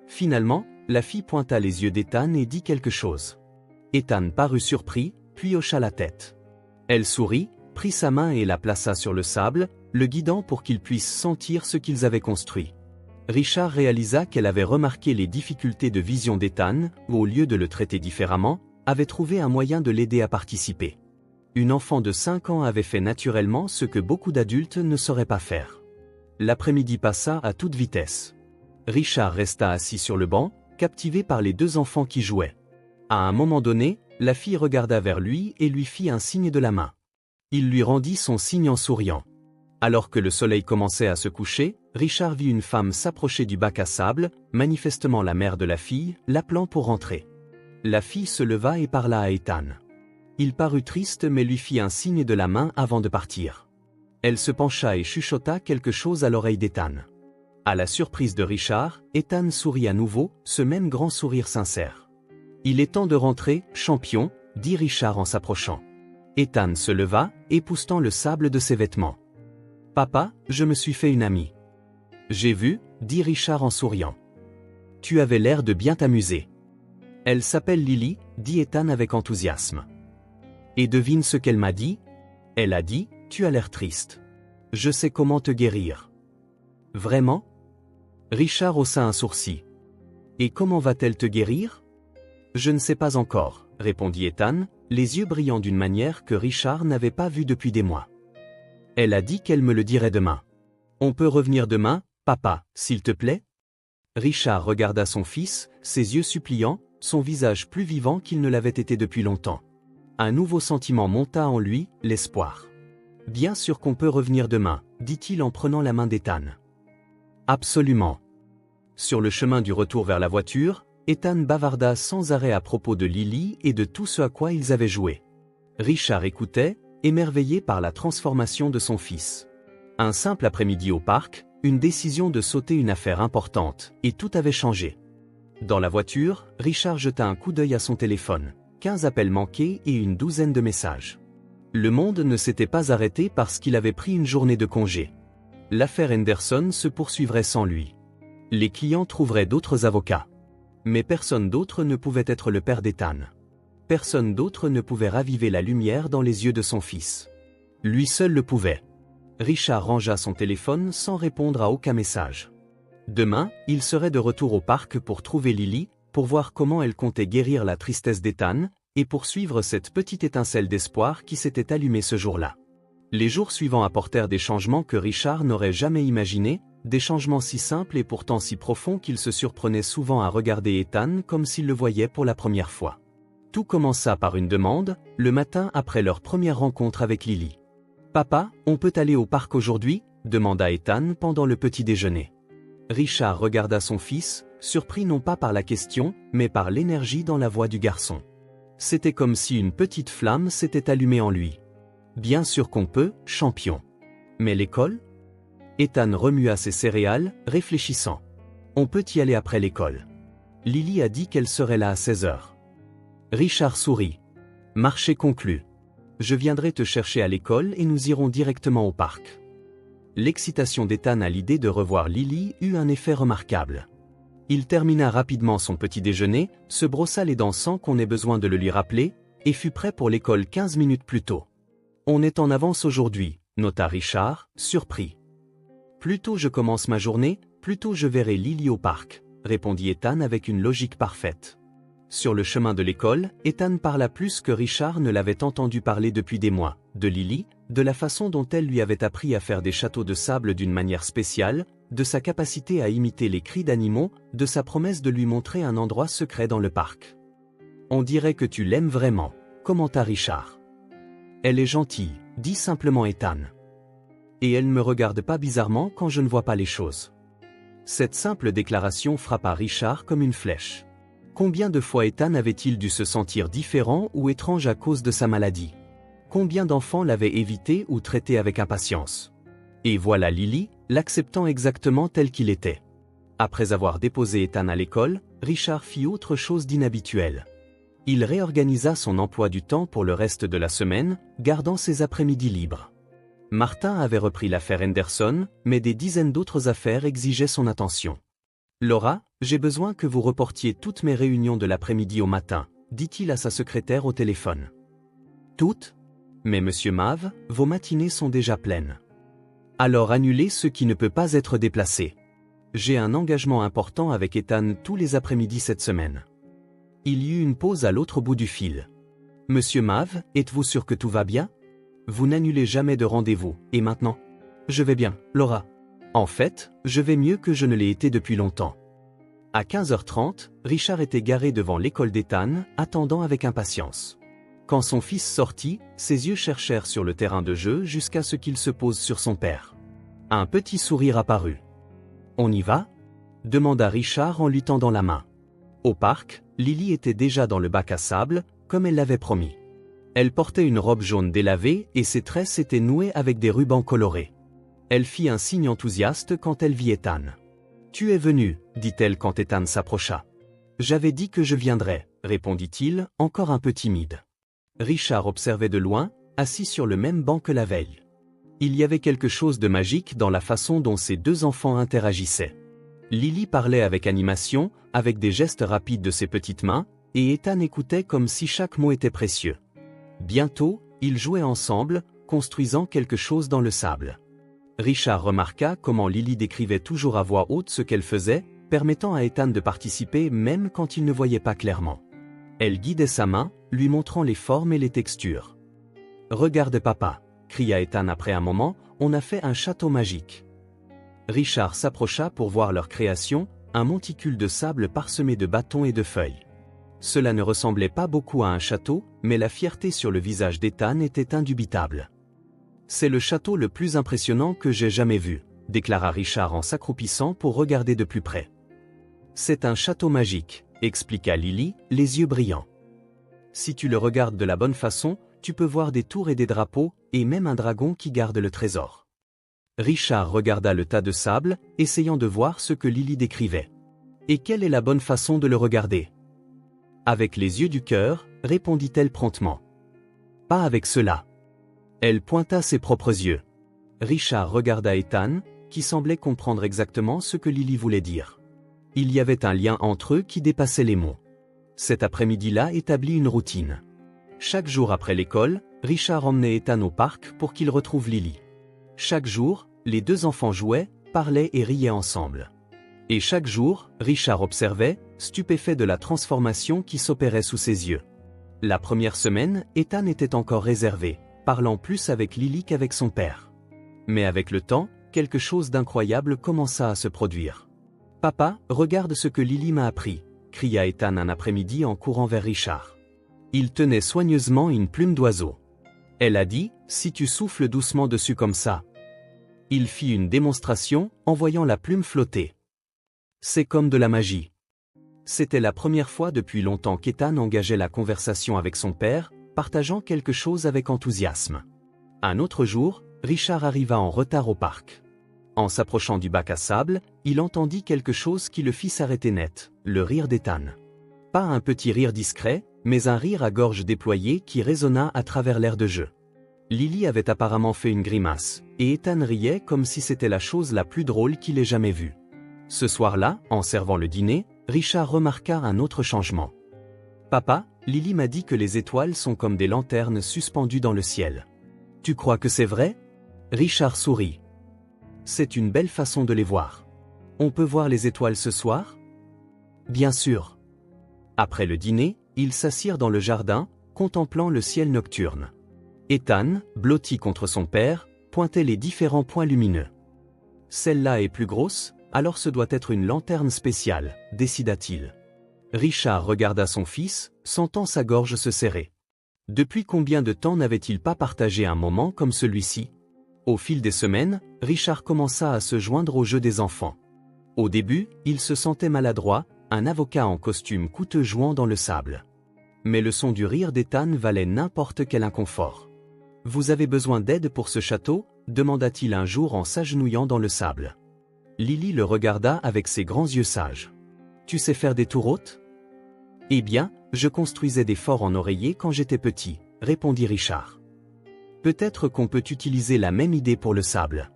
Finalement, la fille pointa les yeux d'Ethan et dit quelque chose. Ethan parut surpris, puis hocha la tête. Elle sourit, prit sa main et la plaça sur le sable, le guidant pour qu'il puisse sentir ce qu'ils avaient construit. Richard réalisa qu'elle avait remarqué les difficultés de vision d'Ethan, ou au lieu de le traiter différemment, avait trouvé un moyen de l'aider à participer. Une enfant de 5 ans avait fait naturellement ce que beaucoup d'adultes ne sauraient pas faire. L'après-midi passa à toute vitesse. Richard resta assis sur le banc, captivé par les deux enfants qui jouaient. À un moment donné, la fille regarda vers lui et lui fit un signe de la main. Il lui rendit son signe en souriant. Alors que le soleil commençait à se coucher, Richard vit une femme s'approcher du bac à sable, manifestement la mère de la fille, l'appelant pour rentrer. La fille se leva et parla à Ethan. Il parut triste mais lui fit un signe de la main avant de partir. Elle se pencha et chuchota quelque chose à l'oreille d'Ethan. À la surprise de Richard, Ethan sourit à nouveau, ce même grand sourire sincère. « Il est temps de rentrer, champion », dit Richard en s'approchant. Ethan se leva, époussetant le sable de ses vêtements. « Papa, je me suis fait une amie. »« J'ai vu », dit Richard en souriant. « Tu avais l'air de bien t'amuser. »« Elle s'appelle Lily », dit Ethan avec enthousiasme. « Et devine ce qu'elle m'a dit ? Elle a dit, tu as l'air triste. Je sais comment te guérir. »« Vraiment ?» Richard haussa un sourcil. « Et comment va-t-elle te guérir ? » ?»« Je ne sais pas encore, » répondit Ethan, les yeux brillants d'une manière que Richard n'avait pas vue depuis des mois. « Elle a dit qu'elle me le dirait demain. »« On peut revenir demain, papa, s'il te plaît ?» Richard regarda son fils, ses yeux suppliants, son visage plus vivant qu'il ne l'avait été depuis longtemps. Un nouveau sentiment monta en lui, l'espoir. « Bien sûr qu'on peut revenir demain, » dit-il en prenant la main d'Ethan. « Absolument. » Sur le chemin du retour vers la voiture, Ethan bavarda sans arrêt à propos de Lily et de tout ce à quoi ils avaient joué. Richard écoutait, émerveillé par la transformation de son fils. Un simple après-midi au parc, une décision de sauter une affaire importante, et tout avait changé. Dans la voiture, Richard jeta un coup d'œil à son téléphone. 15 appels manqués et une douzaine de messages. Le monde ne s'était pas arrêté parce qu'il avait pris une journée de congé. L'affaire Henderson se poursuivrait sans lui. Les clients trouveraient d'autres avocats. Mais personne d'autre ne pouvait être le père d'Ethan. Personne d'autre ne pouvait raviver la lumière dans les yeux de son fils. Lui seul le pouvait. Richard rangea son téléphone sans répondre à aucun message. Demain, il serait de retour au parc pour trouver Lily, pour voir comment elle comptait guérir la tristesse d'Ethan, et poursuivre cette petite étincelle d'espoir qui s'était allumée ce jour-là. Les jours suivants apportèrent des changements que Richard n'aurait jamais imaginés, des changements si simples et pourtant si profonds qu'il se surprenait souvent à regarder Ethan comme s'il le voyait pour la première fois. Tout commença par une demande, le matin après leur première rencontre avec Lily. « Papa, on peut aller au parc aujourd'hui ?» demanda Ethan pendant le petit déjeuner. Richard regarda son fils, surpris non pas par la question, mais par l'énergie dans la voix du garçon. C'était comme si une petite flamme s'était allumée en lui. « Bien sûr qu'on peut, champion. Mais l'école ?» Ethan remua ses céréales, réfléchissant. « On peut y aller après l'école. Lily a dit qu'elle serait là à 16h. » Richard sourit. « Marché conclu. Je viendrai te chercher à l'école et nous irons directement au parc. » L'excitation d'Ethan à l'idée de revoir Lily eut un effet remarquable. Il termina rapidement son petit déjeuner, se brossa les dents sans qu'on ait besoin de le lui rappeler, et fut prêt pour l'école 15 minutes plus tôt. « On est en avance aujourd'hui », nota Richard, surpris. « Plus tôt je commence ma journée, plus tôt je verrai Lily au parc, » répondit Ethan avec une logique parfaite. Sur le chemin de l'école, Ethan parla plus que Richard ne l'avait entendu parler depuis des mois, de Lily, de la façon dont elle lui avait appris à faire des châteaux de sable d'une manière spéciale, de sa capacité à imiter les cris d'animaux, de sa promesse de lui montrer un endroit secret dans le parc. « On dirait que tu l'aimes vraiment, » commenta Richard. « Elle est gentille, » dit simplement Ethan. « Et elle ne me regarde pas bizarrement quand je ne vois pas les choses. » Cette simple déclaration frappa Richard comme une flèche. Combien de fois Ethan avait-il dû se sentir différent ou étrange à cause de sa maladie? Combien d'enfants l'avaient évité ou traité avec impatience? Et voilà Lily, l'acceptant exactement tel qu'il était. Après avoir déposé Ethan à l'école, Richard fit autre chose d'inhabituel. Il réorganisa son emploi du temps pour le reste de la semaine, gardant ses après-midi libres. Martin avait repris l'affaire Henderson, mais des dizaines d'autres affaires exigeaient son attention. « Laura, j'ai besoin que vous reportiez toutes mes réunions de l'après-midi au matin, » dit-il à sa secrétaire au téléphone. « Toutes ? Mais monsieur Mave, vos matinées sont déjà pleines. Alors annulez ce qui ne peut pas être déplacé. J'ai un engagement important avec Ethan tous les après-midi cette semaine. » Il y eut une pause à l'autre bout du fil. « Monsieur Mave, êtes-vous sûr que tout va bien ? Vous n'annulez jamais de rendez-vous, et maintenant ? » « Je vais bien, Laura. En fait, je vais mieux que je ne l'ai été depuis longtemps. » À 15h30, Richard était garé devant l'école d'Ethan, attendant avec impatience. Quand son fils sortit, ses yeux cherchèrent sur le terrain de jeu jusqu'à ce qu'il se pose sur son père. Un petit sourire apparut. « On y va ?» demanda Richard en lui tendant la main. Au parc, Lily était déjà dans le bac à sable, comme elle l'avait promis. Elle portait une robe jaune délavée et ses tresses étaient nouées avec des rubans colorés. Elle fit un signe enthousiaste quand elle vit Ethan. « Tu es venu, » dit-elle quand Ethan s'approcha. « J'avais dit que je viendrais, » répondit-il, encore un peu timide. Richard observait de loin, assis sur le même banc que la veille. Il y avait quelque chose de magique dans la façon dont ces deux enfants interagissaient. Lily parlait avec animation, avec des gestes rapides de ses petites mains, et Ethan écoutait comme si chaque mot était précieux. Bientôt, ils jouaient ensemble, construisant quelque chose dans le sable. Richard remarqua comment Lily décrivait toujours à voix haute ce qu'elle faisait, permettant à Ethan de participer même quand il ne voyait pas clairement. Elle guidait sa main, lui montrant les formes et les textures. « Regarde papa !» cria Ethan après un moment, « on a fait un château magique. » Richard s'approcha pour voir leur création, un monticule de sable parsemé de bâtons et de feuilles. Cela ne ressemblait pas beaucoup à un château, mais la fierté sur le visage d'Ethan était indubitable. « C'est le château le plus impressionnant que j'ai jamais vu », déclara Richard en s'accroupissant pour regarder de plus près. « C'est un château magique, » expliqua Lily, les yeux brillants. « Si tu le regardes de la bonne façon, tu peux voir des tours et des drapeaux, et même un dragon qui garde le trésor. » Richard regarda le tas de sable, essayant de voir ce que Lily décrivait. Et quelle est la bonne façon de le regarder? Avec les yeux du cœur, répondit-elle promptement. Pas avec cela. Elle pointa ses propres yeux. Richard regarda Ethan, qui semblait comprendre exactement ce que Lily voulait dire. Il y avait un lien entre eux qui dépassait les mots. Cet après-midi-là établit une routine. Chaque jour après l'école, Richard emmenait Ethan au parc pour qu'il retrouve Lily. Chaque jour, les deux enfants jouaient, parlaient et riaient ensemble. Et chaque jour, Richard observait, stupéfait de la transformation qui s'opérait sous ses yeux. La première semaine, Ethan était encore réservé, parlant plus avec Lily qu'avec son père. Mais avec le temps, quelque chose d'incroyable commença à se produire. « Papa, regarde ce que Lily m'a appris », cria Ethan un après-midi en courant vers Richard. Il tenait soigneusement une plume d'oiseau. Elle a dit, « Si tu souffles doucement dessus comme ça. » Il fit une démonstration, en voyant la plume flotter. C'est comme de la magie. C'était la première fois depuis longtemps qu'Ethan engageait la conversation avec son père, partageant quelque chose avec enthousiasme. Un autre jour, Richard arriva en retard au parc. En s'approchant du bac à sable, il entendit quelque chose qui le fit s'arrêter net, le rire d'Ethan. Pas un petit rire discret, mais un rire à gorge déployée qui résonna à travers l'air de jeu. Lily avait apparemment fait une grimace, et Ethan riait comme si c'était la chose la plus drôle qu'il ait jamais vue. Ce soir-là, en servant le dîner, Richard remarqua un autre changement. « Papa, Lily m'a dit que les étoiles sont comme des lanternes suspendues dans le ciel. Tu crois que c'est vrai ?» Richard sourit. « C'est une belle façon de les voir. On peut voir les étoiles ce soir ?» « Bien sûr. » Après le dîner, ils s'assirent dans le jardin, contemplant le ciel nocturne. Ethan, blotti contre son père, pointait les différents points lumineux. « Celle-là est plus grosse, alors ce doit être une lanterne spéciale, décida-t-il. Richard regarda son fils, sentant sa gorge se serrer. Depuis combien de temps n'avait-il pas partagé un moment comme celui-ci? Au fil des semaines, Richard commença à se joindre au jeu des enfants. Au début, il se sentait maladroit, un avocat en costume coûteux jouant dans le sable. Mais le son du rire d'Ethan valait n'importe quel inconfort. « Vous avez besoin d'aide pour ce château ?» demanda-t-il un jour en s'agenouillant dans le sable. Lily le regarda avec ses grands yeux sages. « Tu sais faire des tours hautes ?»« Eh bien, je construisais des forts en oreiller quand j'étais petit, » répondit Richard. « Peut-être qu'on peut utiliser la même idée pour le sable. »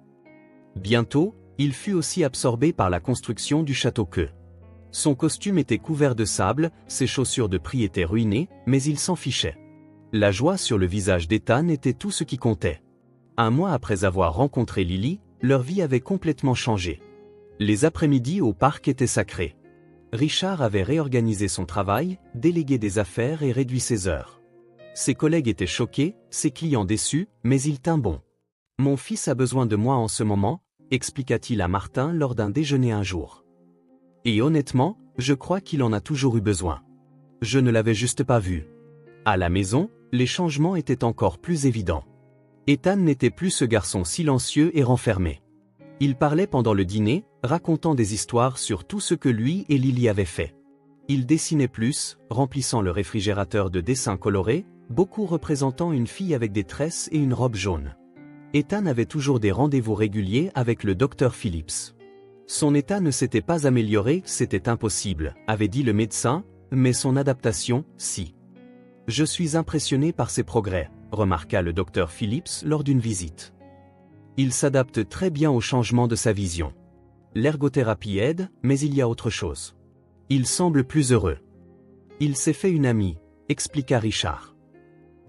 Bientôt, il fut aussi absorbé par la construction du château que. Son costume était couvert de sable, ses chaussures de prix étaient ruinées, mais il s'en fichait. La joie sur le visage d'Ethan était tout ce qui comptait. Un mois après avoir rencontré Lily, leur vie avait complètement changé. Les après-midi au parc étaient sacrés. Richard avait réorganisé son travail, délégué des affaires et réduit ses heures. Ses collègues étaient choqués, ses clients déçus, mais il tint bon. « Mon fils a besoin de moi en ce moment », expliqua-t-il à Martin lors d'un déjeuner un jour. Et honnêtement, je crois qu'il en a toujours eu besoin. Je ne l'avais juste pas vu. À la maison, les changements étaient encore plus évidents. Ethan n'était plus ce garçon silencieux et renfermé. Il parlait pendant le dîner, racontant des histoires sur tout ce que lui et Lily avaient fait. Il dessinait plus, remplissant le réfrigérateur de dessins colorés, beaucoup représentant une fille avec des tresses et une robe jaune. Ethan avait toujours des rendez-vous réguliers avec le docteur Phillips. Son état ne s'était pas amélioré, c'était impossible, avait dit le médecin, mais son adaptation, si. « Je suis impressionné par ses progrès », remarqua le docteur Phillips lors d'une visite. Il s'adapte très bien au changement de sa vision. L'ergothérapie aide, mais il y a autre chose. Il semble plus heureux. Il s'est fait une amie, expliqua Richard.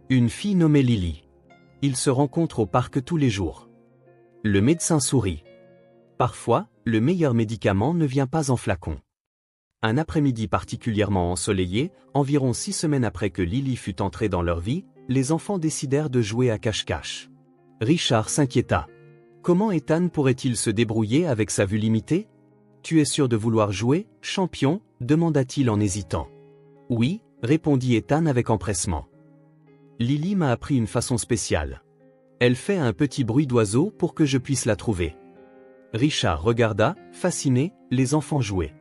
Une fille nommée Lily. Ils se rencontrent au parc tous les jours. Le médecin sourit. Parfois, le meilleur médicament ne vient pas en flacon. Un après-midi particulièrement ensoleillé, environ 6 semaines après que Lily fut entrée dans leur vie, les enfants décidèrent de jouer à cache-cache. Richard s'inquiéta. Comment Ethan pourrait-il se débrouiller avec sa vue limitée? Tu es sûr de vouloir jouer, champion? Demanda-t-il en hésitant. Oui, répondit Ethan avec empressement. Lily m'a appris une façon spéciale. Elle fait un petit bruit d'oiseau pour que je puisse la trouver. Richard regarda, fasciné, les enfants jouer.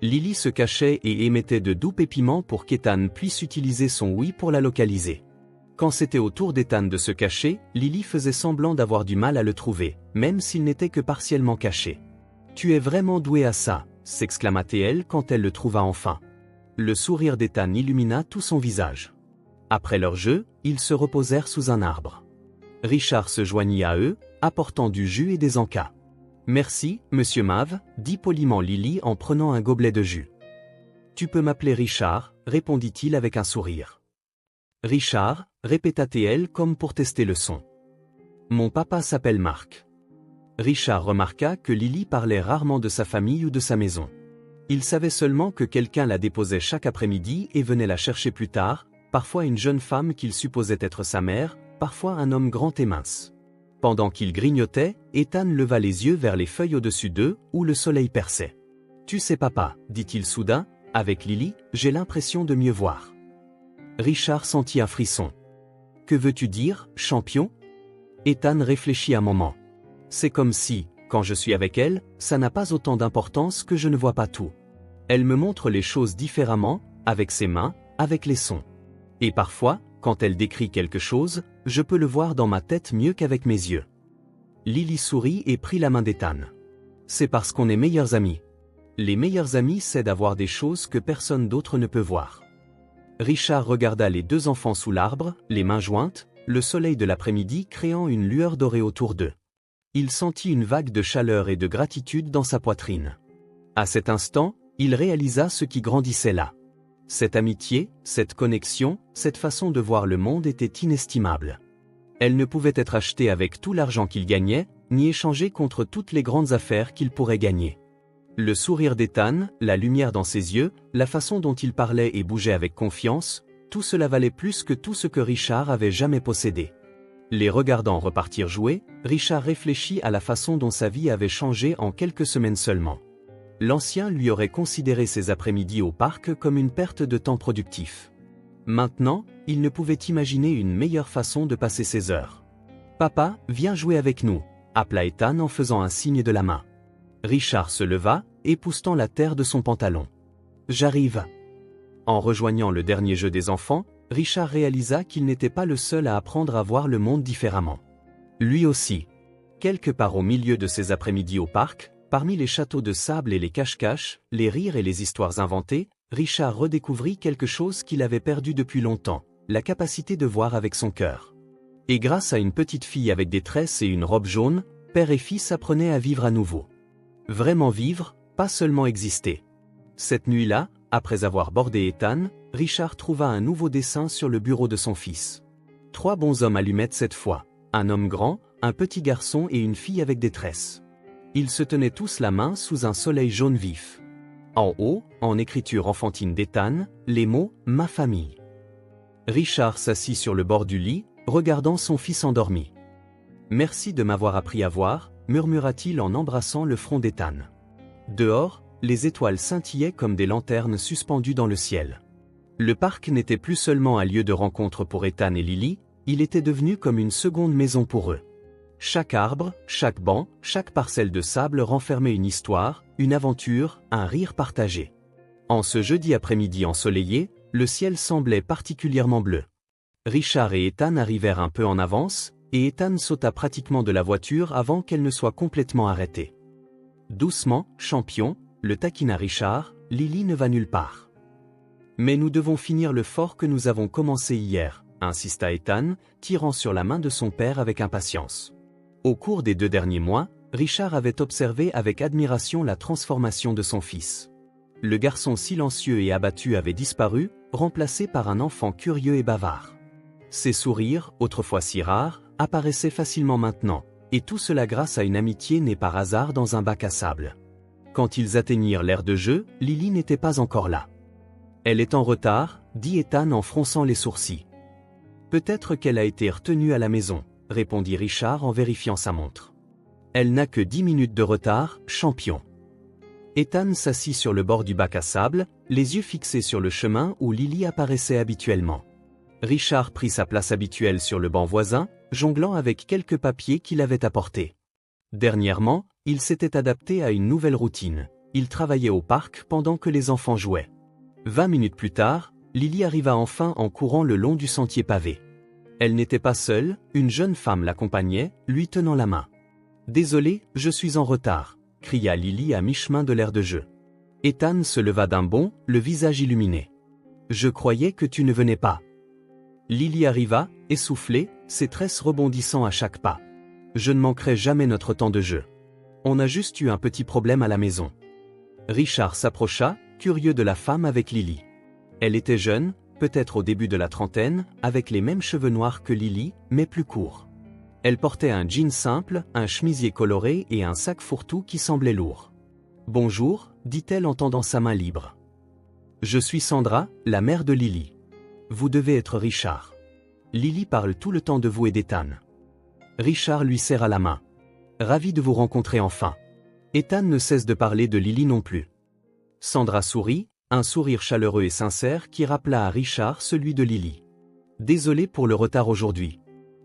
Lily se cachait et émettait de doux pépiments pour qu'Ethan puisse utiliser son ouïe pour la localiser. Quand c'était au tour d'Ethan de se cacher, Lily faisait semblant d'avoir du mal à le trouver, même s'il n'était que partiellement caché. « Tu es vraiment doué à ça », s'exclama-t-elle quand elle le trouva enfin. Le sourire d'Ethan illumina tout son visage. Après leur jeu, ils se reposèrent sous un arbre. Richard se joignit à eux, apportant du jus et des encas. « Merci, monsieur Mave, dit poliment Lily en prenant un gobelet de jus. « Tu peux m'appeler Richard, répondit-il avec un sourire. « Richard, répéta-t-elle comme pour tester le son. « Mon papa s'appelle Marc. » Richard remarqua que Lily parlait rarement de sa famille ou de sa maison. Il savait seulement que quelqu'un la déposait chaque après-midi et venait la chercher plus tard, parfois une jeune femme qu'il supposait être sa mère, parfois un homme grand et mince. Pendant qu'il grignotait, Ethan leva les yeux vers les feuilles au-dessus d'eux, où le soleil perçait. « Tu sais papa, dit-il soudain, avec Lily, j'ai l'impression de mieux voir. » Richard sentit un frisson. « Que veux-tu dire, champion ?» Ethan réfléchit un moment. « C'est comme si, quand je suis avec elle, ça n'a pas autant d'importance que je ne vois pas tout. Elle me montre les choses différemment, avec ses mains, avec les sons. Et parfois, quand elle décrit quelque chose, je peux le voir dans ma tête mieux qu'avec mes yeux. » Lily sourit et prit la main d'Ethan. « C'est parce qu'on est meilleurs amis. Les meilleurs amis cèdent à voir des choses que personne d'autre ne peut voir. » Richard regarda les deux enfants sous l'arbre, les mains jointes, le soleil de l'après-midi créant une lueur dorée autour d'eux. Il sentit une vague de chaleur et de gratitude dans sa poitrine. À cet instant, il réalisa ce qui grandissait là. Cette amitié, cette connexion, cette façon de voir le monde était inestimable. Elle ne pouvait être achetée avec tout l'argent qu'il gagnait, ni échangée contre toutes les grandes affaires qu'il pourrait gagner. Le sourire d'Ethan, la lumière dans ses yeux, la façon dont il parlait et bougeait avec confiance, tout cela valait plus que tout ce que Richard avait jamais possédé. Les regardant repartir jouer, Richard réfléchit à la façon dont sa vie avait changé en quelques semaines seulement. L'ancien lui aurait considéré ses après-midi au parc comme une perte de temps productif. Maintenant, il ne pouvait imaginer une meilleure façon de passer ses heures. « Papa, viens jouer avec nous » appela Ethan en faisant un signe de la main. Richard se leva, époussetant la terre de son pantalon. « J'arrive. » En rejoignant le dernier jeu des enfants, Richard réalisa qu'il n'était pas le seul à apprendre à voir le monde différemment. Lui aussi. Quelque part au milieu de ses après-midi au parc, parmi les châteaux de sable et les cache-cache, les rires et les histoires inventées, Richard redécouvrit quelque chose qu'il avait perdu depuis longtemps, la capacité de voir avec son cœur. Et grâce à une petite fille avec des tresses et une robe jaune, père et fils apprenaient à vivre à nouveau. Vraiment vivre, pas seulement exister. Cette nuit-là, après avoir bordé Ethan, Richard trouva un nouveau dessin sur le bureau de son fils. 3 bonshommes allumettes cette fois, un homme grand, un petit garçon et une fille avec des tresses. Ils se tenaient tous la main sous un soleil jaune vif. En haut, en écriture enfantine d'Ethan, les mots « ma famille ». Richard s'assit sur le bord du lit, regardant son fils endormi. « Merci de m'avoir appris à voir », murmura-t-il en embrassant le front d'Ethan. Dehors, les étoiles scintillaient comme des lanternes suspendues dans le ciel. Le parc n'était plus seulement un lieu de rencontre pour Ethan et Lily, il était devenu comme une seconde maison pour eux. Chaque arbre, chaque banc, chaque parcelle de sable renfermait une histoire, une aventure, un rire partagé. En ce jeudi après-midi ensoleillé, le ciel semblait particulièrement bleu. Richard et Ethan arrivèrent un peu en avance, et Ethan sauta pratiquement de la voiture avant qu'elle ne soit complètement arrêtée. « Doucement, champion », le taquina Richard, « Lily ne va nulle part. »« Mais nous devons finir le fort que nous avons commencé hier », insista Ethan, tirant sur la main de son père avec impatience. Au cours des 2 derniers mois, Richard avait observé avec admiration la transformation de son fils. Le garçon silencieux et abattu avait disparu, remplacé par un enfant curieux et bavard. Ses sourires, autrefois si rares, apparaissaient facilement maintenant, et tout cela grâce à une amitié née par hasard dans un bac à sable. Quand ils atteignirent l'aire de jeu, Lily n'était pas encore là. « Elle est en retard », dit Ethan en fronçant les sourcils. « Peut-être qu'elle a été retenue à la maison », répondit Richard en vérifiant sa montre. « Elle n'a que 10 minutes de retard, champion. » Ethan s'assit sur le bord du bac à sable, les yeux fixés sur le chemin où Lily apparaissait habituellement. Richard prit sa place habituelle sur le banc voisin, jonglant avec quelques papiers qu'il avait apportés. Dernièrement, il s'était adapté à une nouvelle routine. Il travaillait au parc pendant que les enfants jouaient. 20 minutes plus tard, Lily arriva enfin en courant le long du sentier pavé. Elle n'était pas seule, une jeune femme l'accompagnait, lui tenant la main. « Désolé, je suis en retard », cria Lily à mi-chemin de l'aire de jeu. Ethan se leva d'un bond, le visage illuminé. Je croyais que tu ne venais pas. Lily arriva, essoufflée, ses tresses rebondissant à chaque pas. Je ne manquerai jamais notre temps de jeu. On a juste eu un petit problème à la maison. Richard s'approcha, curieux de la femme avec Lily. Elle était jeune, peut-être au début de la trentaine, avec les mêmes cheveux noirs que Lily, mais plus courts. Elle portait un jean simple, un chemisier coloré et un sac fourre-tout qui semblait lourd. « Bonjour », dit-elle en tendant sa main libre. « Je suis Sandra, la mère de Lily. Vous devez être Richard. Lily parle tout le temps de vous et d'Ethan. » Richard lui serra la main. « Ravi de vous rencontrer enfin. » Ethan ne cesse de parler de Lily non plus. Sandra sourit, un sourire chaleureux et sincère qui rappela à Richard celui de Lily. « Désolé pour le retard aujourd'hui.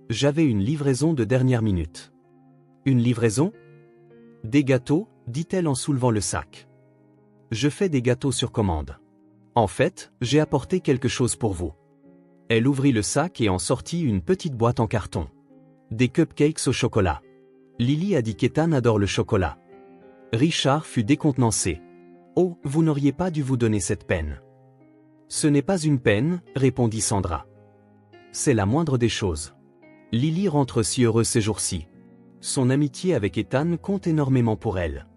J'avais une livraison de dernière minute. »« Une livraison ? » ?»« Des gâteaux, dit-elle en soulevant le sac. « Je fais des gâteaux sur commande. En fait, j'ai apporté quelque chose pour vous. » Elle ouvrit le sac et en sortit une petite boîte en carton. Des cupcakes au chocolat. Lily a dit qu'Ethan adore le chocolat. Richard fut décontenancé. « Oh, vous n'auriez pas dû vous donner cette peine. »« Ce n'est pas une peine, » répondit Sandra. « C'est la moindre des choses. Lily rentre si heureuse ces jours-ci. Son amitié avec Ethan compte énormément pour elle. »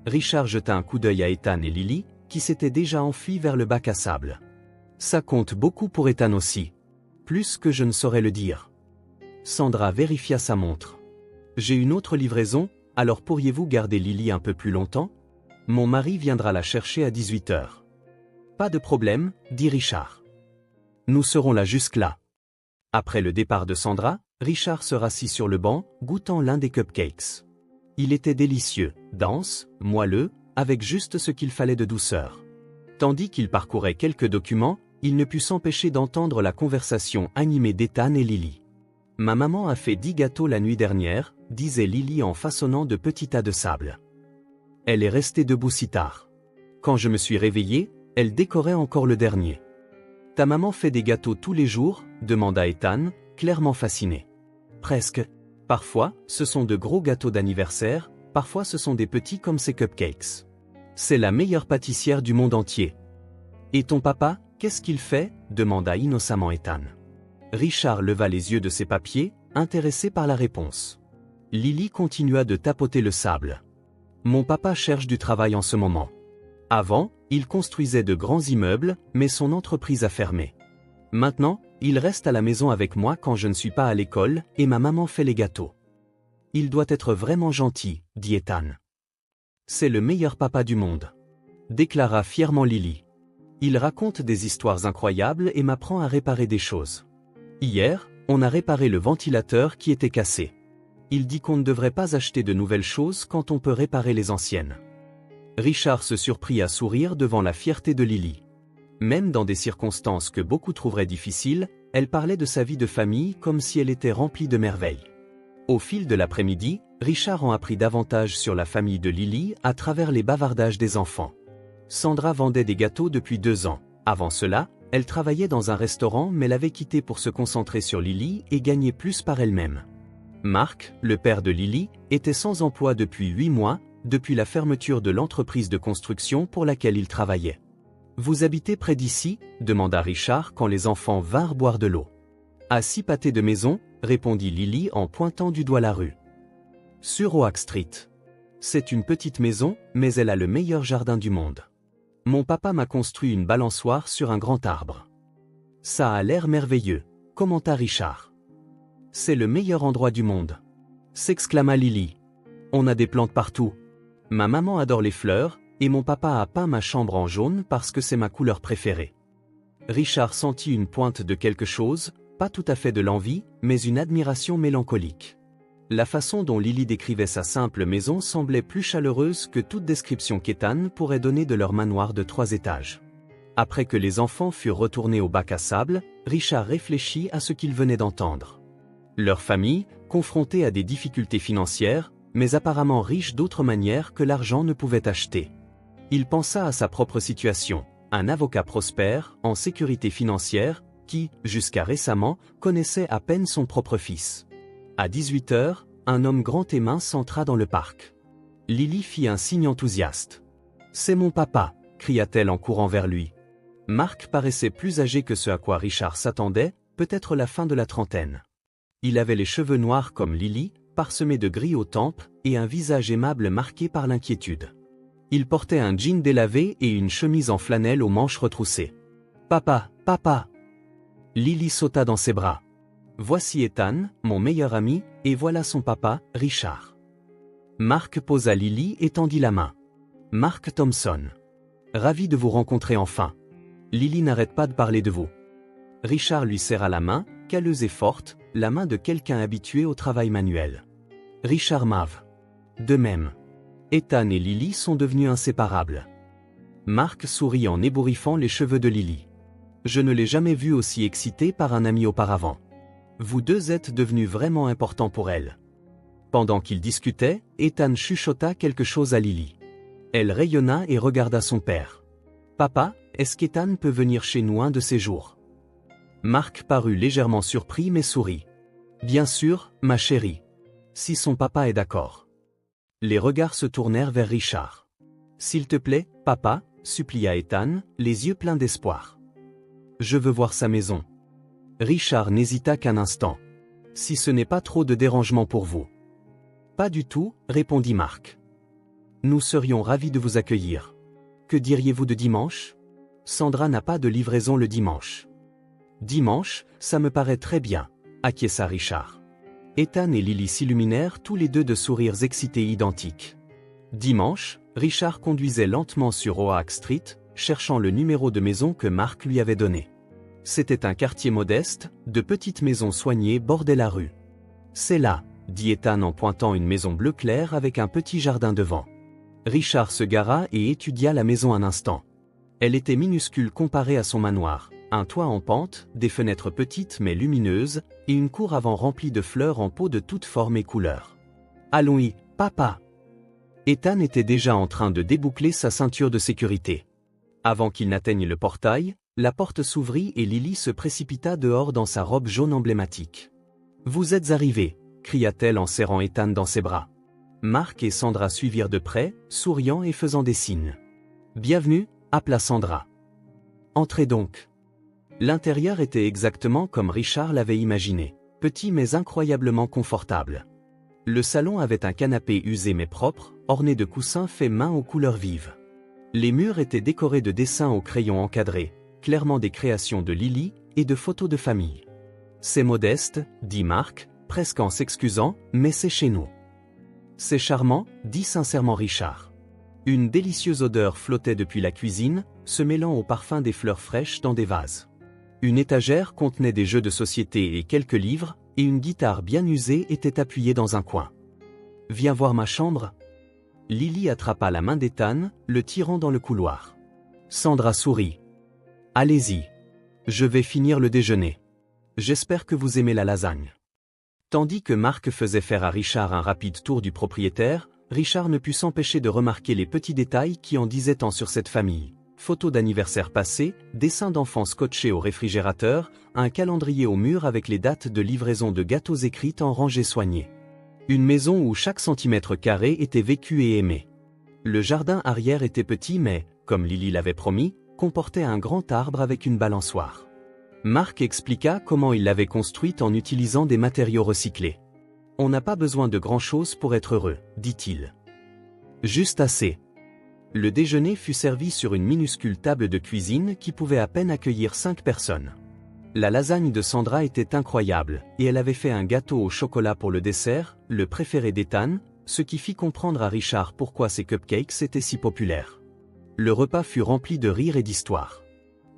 Richard jeta un coup d'œil à Ethan et Lily, qui s'étaient déjà enfuis vers le bac à sable. « Ça compte beaucoup pour Ethan aussi. Plus que je ne saurais le dire. » Sandra vérifia sa montre. « J'ai une autre livraison, alors pourriez-vous garder Lily un peu plus longtemps ? Mon mari viendra la chercher à 18h. »« Pas de problème, » dit Richard. « Nous serons là jusque-là. » Après le départ de Sandra, Richard se rassit sur le banc, goûtant l'un des cupcakes. Il était délicieux, dense, moelleux, avec juste ce qu'il fallait de douceur. Tandis qu'il parcourait quelques documents, il ne put s'empêcher d'entendre la conversation animée d'Ethan et Lily. « Ma maman a fait 10 gâteaux la nuit dernière, » disait Lily en façonnant de petits tas de sable. Elle est restée debout si tard. Quand je me suis réveillé, elle décorait encore le dernier. « Ta maman fait des gâteaux tous les jours ?» demanda Ethan, clairement fasciné. « Presque. Parfois, ce sont de gros gâteaux d'anniversaire, parfois ce sont des petits comme ces cupcakes. C'est la meilleure pâtissière du monde entier. »« Et ton papa, qu'est-ce qu'il fait ?» demanda innocemment Ethan. Richard leva les yeux de ses papiers, intéressé par la réponse. Lily continua de tapoter le sable. « Mon papa cherche du travail en ce moment. Avant, il construisait de grands immeubles, mais son entreprise a fermé. Maintenant, il reste à la maison avec moi quand je ne suis pas à l'école, et ma maman fait les gâteaux. Il doit être vraiment gentil, » dit Ethan. « C'est le meilleur papa du monde, » déclara fièrement Lily. « Il raconte des histoires incroyables et m'apprend à réparer des choses. Hier, on a réparé le ventilateur qui était cassé. Il dit qu'on ne devrait pas acheter de nouvelles choses quand on peut réparer les anciennes. » Richard se surprit à sourire devant la fierté de Lily. Même dans des circonstances que beaucoup trouveraient difficiles, elle parlait de sa vie de famille comme si elle était remplie de merveilles. Au fil de l'après-midi, Richard en apprit davantage sur la famille de Lily à travers les bavardages des enfants. Sandra vendait des gâteaux depuis 2 ans. Avant cela, elle travaillait dans un restaurant mais l'avait quitté pour se concentrer sur Lily et gagner plus par elle-même. Marc, le père de Lily, était sans emploi depuis 8 mois, depuis la fermeture de l'entreprise de construction pour laquelle il travaillait. « Vous habitez près d'ici ?» demanda Richard quand les enfants vinrent boire de l'eau. « À 6 pâtés de maison » répondit Lily en pointant du doigt la rue. « Sur Oak Street. C'est une petite maison, mais elle a le meilleur jardin du monde. Mon papa m'a construit une balançoire sur un grand arbre. »« Ça a l'air merveilleux » commenta Richard. « C'est le meilleur endroit du monde » s'exclama Lily. « On a des plantes partout. Ma maman adore les fleurs, et mon papa a peint ma chambre en jaune parce que c'est ma couleur préférée. » Richard sentit une pointe de quelque chose, pas tout à fait de l'envie, mais une admiration mélancolique. La façon dont Lily décrivait sa simple maison semblait plus chaleureuse que toute description qu'Ethan pourrait donner de leur manoir de 3 étages. Après que les enfants furent retournés au bac à sable, Richard réfléchit à ce qu'il venait d'entendre. Leur famille, confrontée à des difficultés financières, mais apparemment riche d'autres manières que l'argent ne pouvait acheter. Il pensa à sa propre situation, un avocat prospère, en sécurité financière, qui, jusqu'à récemment, connaissait à peine son propre fils. À 18h, un homme grand et mince entra dans le parc. Lily fit un signe enthousiaste. C'est mon papa, cria-t-elle en courant vers lui. Marc paraissait plus âgé que ce à quoi Richard s'attendait, peut-être la fin de la trentaine. Il avait les cheveux noirs comme Lily, parsemés de gris aux tempes, et un visage aimable marqué par l'inquiétude. Il portait un jean délavé et une chemise en flanelle aux manches retroussées. « Papa, papa !» Lily sauta dans ses bras. « Voici Ethan, mon meilleur ami, et voilà son papa, Richard. » Marc posa Lily et tendit la main. « Marc Thompson. Ravi de vous rencontrer enfin. Lily n'arrête pas de parler de vous. » Richard lui serra la main, calleuse et forte, la main de quelqu'un habitué au travail manuel. Richard Mave. De même. Ethan et Lily sont devenus inséparables. Marc sourit en ébouriffant les cheveux de Lily. Je ne l'ai jamais vue aussi excitée par un ami auparavant. Vous deux êtes devenus vraiment importants pour elle. Pendant qu'ils discutaient, Ethan chuchota quelque chose à Lily. Elle rayonna et regarda son père. Papa, est-ce qu'Ethan peut venir chez nous un de ces jours? Marc parut légèrement surpris mais sourit. Bien sûr, ma chérie. Si son papa est d'accord. Les regards se tournèrent vers Richard. S'il te plaît, papa, supplia Ethan, les yeux pleins d'espoir. Je veux voir sa maison. Richard n'hésita qu'un instant. Si ce n'est pas trop de dérangement pour vous. Pas du tout, répondit Marc. Nous serions ravis de vous accueillir. Que diriez-vous de dimanche? Sandra n'a pas de livraison le dimanche. Dimanche, ça me paraît très bien, acquiesça Richard. Ethan et Lily s'illuminèrent tous les deux de sourires excités identiques. Dimanche, Richard conduisait lentement sur Oak Street, cherchant le numéro de maison que Marc lui avait donné. C'était un quartier modeste, de petites maisons soignées bordaient la rue. C'est là, dit Ethan en pointant une maison bleu clair avec un petit jardin devant. Richard se gara et étudia la maison un instant. Elle était minuscule comparée à son manoir. Un toit en pente, des fenêtres petites mais lumineuses, et une cour avant remplie de fleurs en pot de toutes formes et couleurs. Allons-y, papa. Ethan était déjà en train de déboucler sa ceinture de sécurité. Avant qu'il n'atteigne le portail, la porte s'ouvrit et Lily se précipita dehors dans sa robe jaune emblématique. Vous êtes arrivés, cria-t-elle en serrant Ethan dans ses bras. Marc et Sandra suivirent de près, souriant et faisant des signes. Bienvenue, appela Sandra. Entrez donc. L'intérieur était exactement comme Richard l'avait imaginé, petit mais incroyablement confortable. Le salon avait un canapé usé mais propre, orné de coussins faits main aux couleurs vives. Les murs étaient décorés de dessins au crayon encadrés, clairement des créations de Lily, et de photos de famille. C'est modeste, dit Marc, presque en s'excusant, mais c'est chez nous. C'est charmant, dit sincèrement Richard. Une délicieuse odeur flottait depuis la cuisine, se mêlant au parfum des fleurs fraîches dans des vases. Une étagère contenait des jeux de société et quelques livres, et une guitare bien usée était appuyée dans un coin. « Viens voir ma chambre ?» Lily attrapa la main d'Ethan, le tirant dans le couloir. Sandra sourit. « Allez-y. Je vais finir le déjeuner. J'espère que vous aimez la lasagne. » Tandis que Marc faisait faire à Richard un rapide tour du propriétaire, Richard ne put s'empêcher de remarquer les petits détails qui en disaient tant sur cette famille. Photos d'anniversaire passés, dessins d'enfants scotchés au réfrigérateur, un calendrier au mur avec les dates de livraison de gâteaux écrites en rangées soignées. Une maison où chaque centimètre carré était vécu et aimé. Le jardin arrière était petit mais, comme Lily l'avait promis, comportait un grand arbre avec une balançoire. Marc expliqua comment il l'avait construite en utilisant des matériaux recyclés. « On n'a pas besoin de grand-chose pour être heureux, dit-il. Juste assez. » Le déjeuner fut servi sur une minuscule table de cuisine qui pouvait à peine accueillir 5 personnes. La lasagne de Sandra était incroyable, et elle avait fait un gâteau au chocolat pour le dessert, le préféré d'Ethan, ce qui fit comprendre à Richard pourquoi ces cupcakes étaient si populaires. Le repas fut rempli de rires et d'histoires.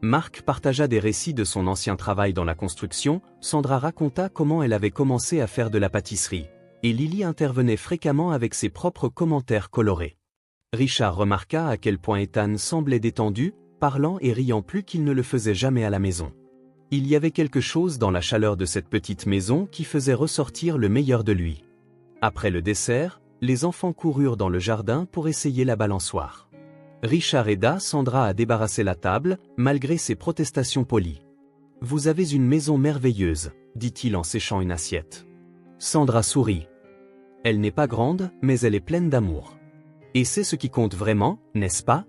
Marc partagea des récits de son ancien travail dans la construction, Sandra raconta comment elle avait commencé à faire de la pâtisserie, et Lily intervenait fréquemment avec ses propres commentaires colorés. Richard remarqua à quel point Ethan semblait détendu, parlant et riant plus qu'il ne le faisait jamais à la maison. Il y avait quelque chose dans la chaleur de cette petite maison qui faisait ressortir le meilleur de lui. Après le dessert, les enfants coururent dans le jardin pour essayer la balançoire. Richard aida Sandra à débarrasser la table, malgré ses protestations polies. « Vous avez une maison merveilleuse, » dit-il en séchant une assiette. Sandra sourit. « Elle n'est pas grande, mais elle est pleine d'amour. » Et c'est ce qui compte vraiment, n'est-ce pas?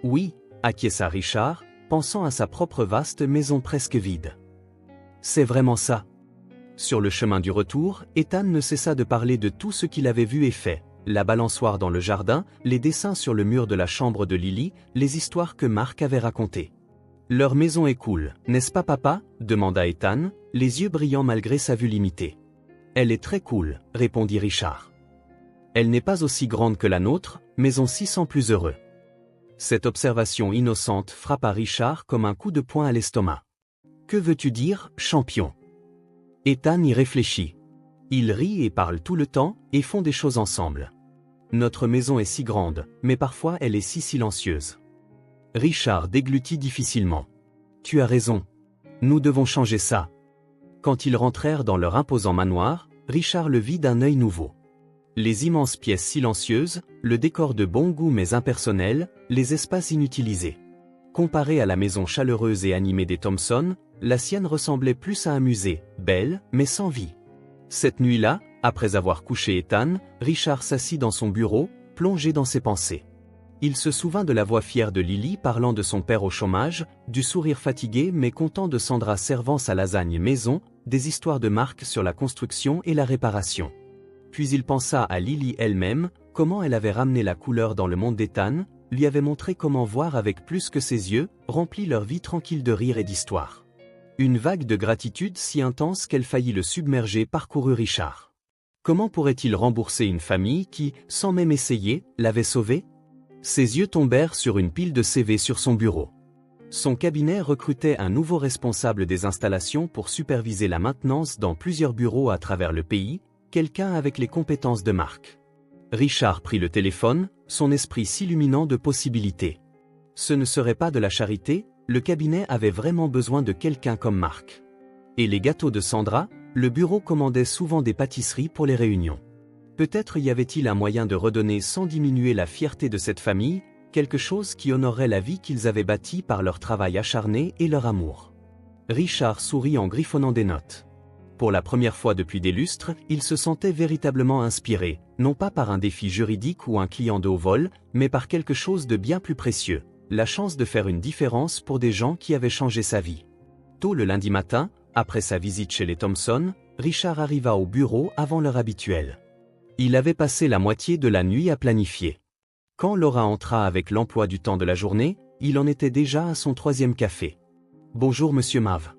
Oui, acquiesça Richard, pensant à sa propre vaste maison presque vide. C'est vraiment ça. Sur le chemin du retour, Ethan ne cessa de parler de tout ce qu'il avait vu et fait, la balançoire dans le jardin, les dessins sur le mur de la chambre de Lily, les histoires que Mark avait racontées. Leur maison est cool, n'est-ce pas papa? Demanda Ethan, les yeux brillants malgré sa vue limitée. Elle est très cool, répondit Richard. Elle n'est pas aussi grande que la nôtre, mais on s'y sent plus heureux. Cette observation innocente frappa Richard comme un coup de poing à l'estomac. Que veux-tu dire, champion? Ethan y réfléchit. Ils rient et parlent tout le temps, et font des choses ensemble. Notre maison est si grande, mais parfois elle est si silencieuse. Richard déglutit difficilement. Tu as raison. Nous devons changer ça. Quand ils rentrèrent dans leur imposant manoir, Richard le vit d'un œil nouveau. Les immenses pièces silencieuses, le décor de bon goût mais impersonnel, les espaces inutilisés. Comparé à la maison chaleureuse et animée des Thompson, la sienne ressemblait plus à un musée, belle, mais sans vie. Cette nuit-là, après avoir couché Ethan, Richard s'assit dans son bureau, plongé dans ses pensées. Il se souvint de la voix fière de Lily parlant de son père au chômage, du sourire fatigué mais content de Sandra servant sa lasagne maison, des histoires de Mark sur la construction et la réparation. Puis il pensa à Lily elle-même, comment elle avait ramené la couleur dans le monde d'Ethan, lui avait montré comment voir avec plus que ses yeux, rempli leur vie tranquille de rire et d'histoire. Une vague de gratitude si intense qu'elle faillit le submerger parcourut Richard. Comment pourrait-il rembourser une famille qui, sans même essayer, l'avait sauvé? Ses yeux tombèrent sur une pile de CV sur son bureau. Son cabinet recrutait un nouveau responsable des installations pour superviser la maintenance dans plusieurs bureaux à travers le pays, quelqu'un avec les compétences de Mark. Richard prit le téléphone, son esprit s'illuminant de possibilités. Ce ne serait pas de la charité, le cabinet avait vraiment besoin de quelqu'un comme Mark. Et les gâteaux de Sandra, le bureau commandait souvent des pâtisseries pour les réunions. Peut-être y avait-il un moyen de redonner sans diminuer la fierté de cette famille, quelque chose qui honorerait la vie qu'ils avaient bâtie par leur travail acharné et leur amour. Richard sourit en griffonnant des notes. Pour la première fois depuis des lustres, il se sentait véritablement inspiré, non pas par un défi juridique ou un client de haut vol, mais par quelque chose de bien plus précieux, la chance de faire une différence pour des gens qui avaient changé sa vie. Tôt le lundi matin, après sa visite chez les Thompson, Richard arriva au bureau avant l'heure habituelle. Il avait passé la moitié de la nuit à planifier. Quand Laura entra avec l'emploi du temps de la journée, il en était déjà à son 3e café. « Bonjour monsieur Mav.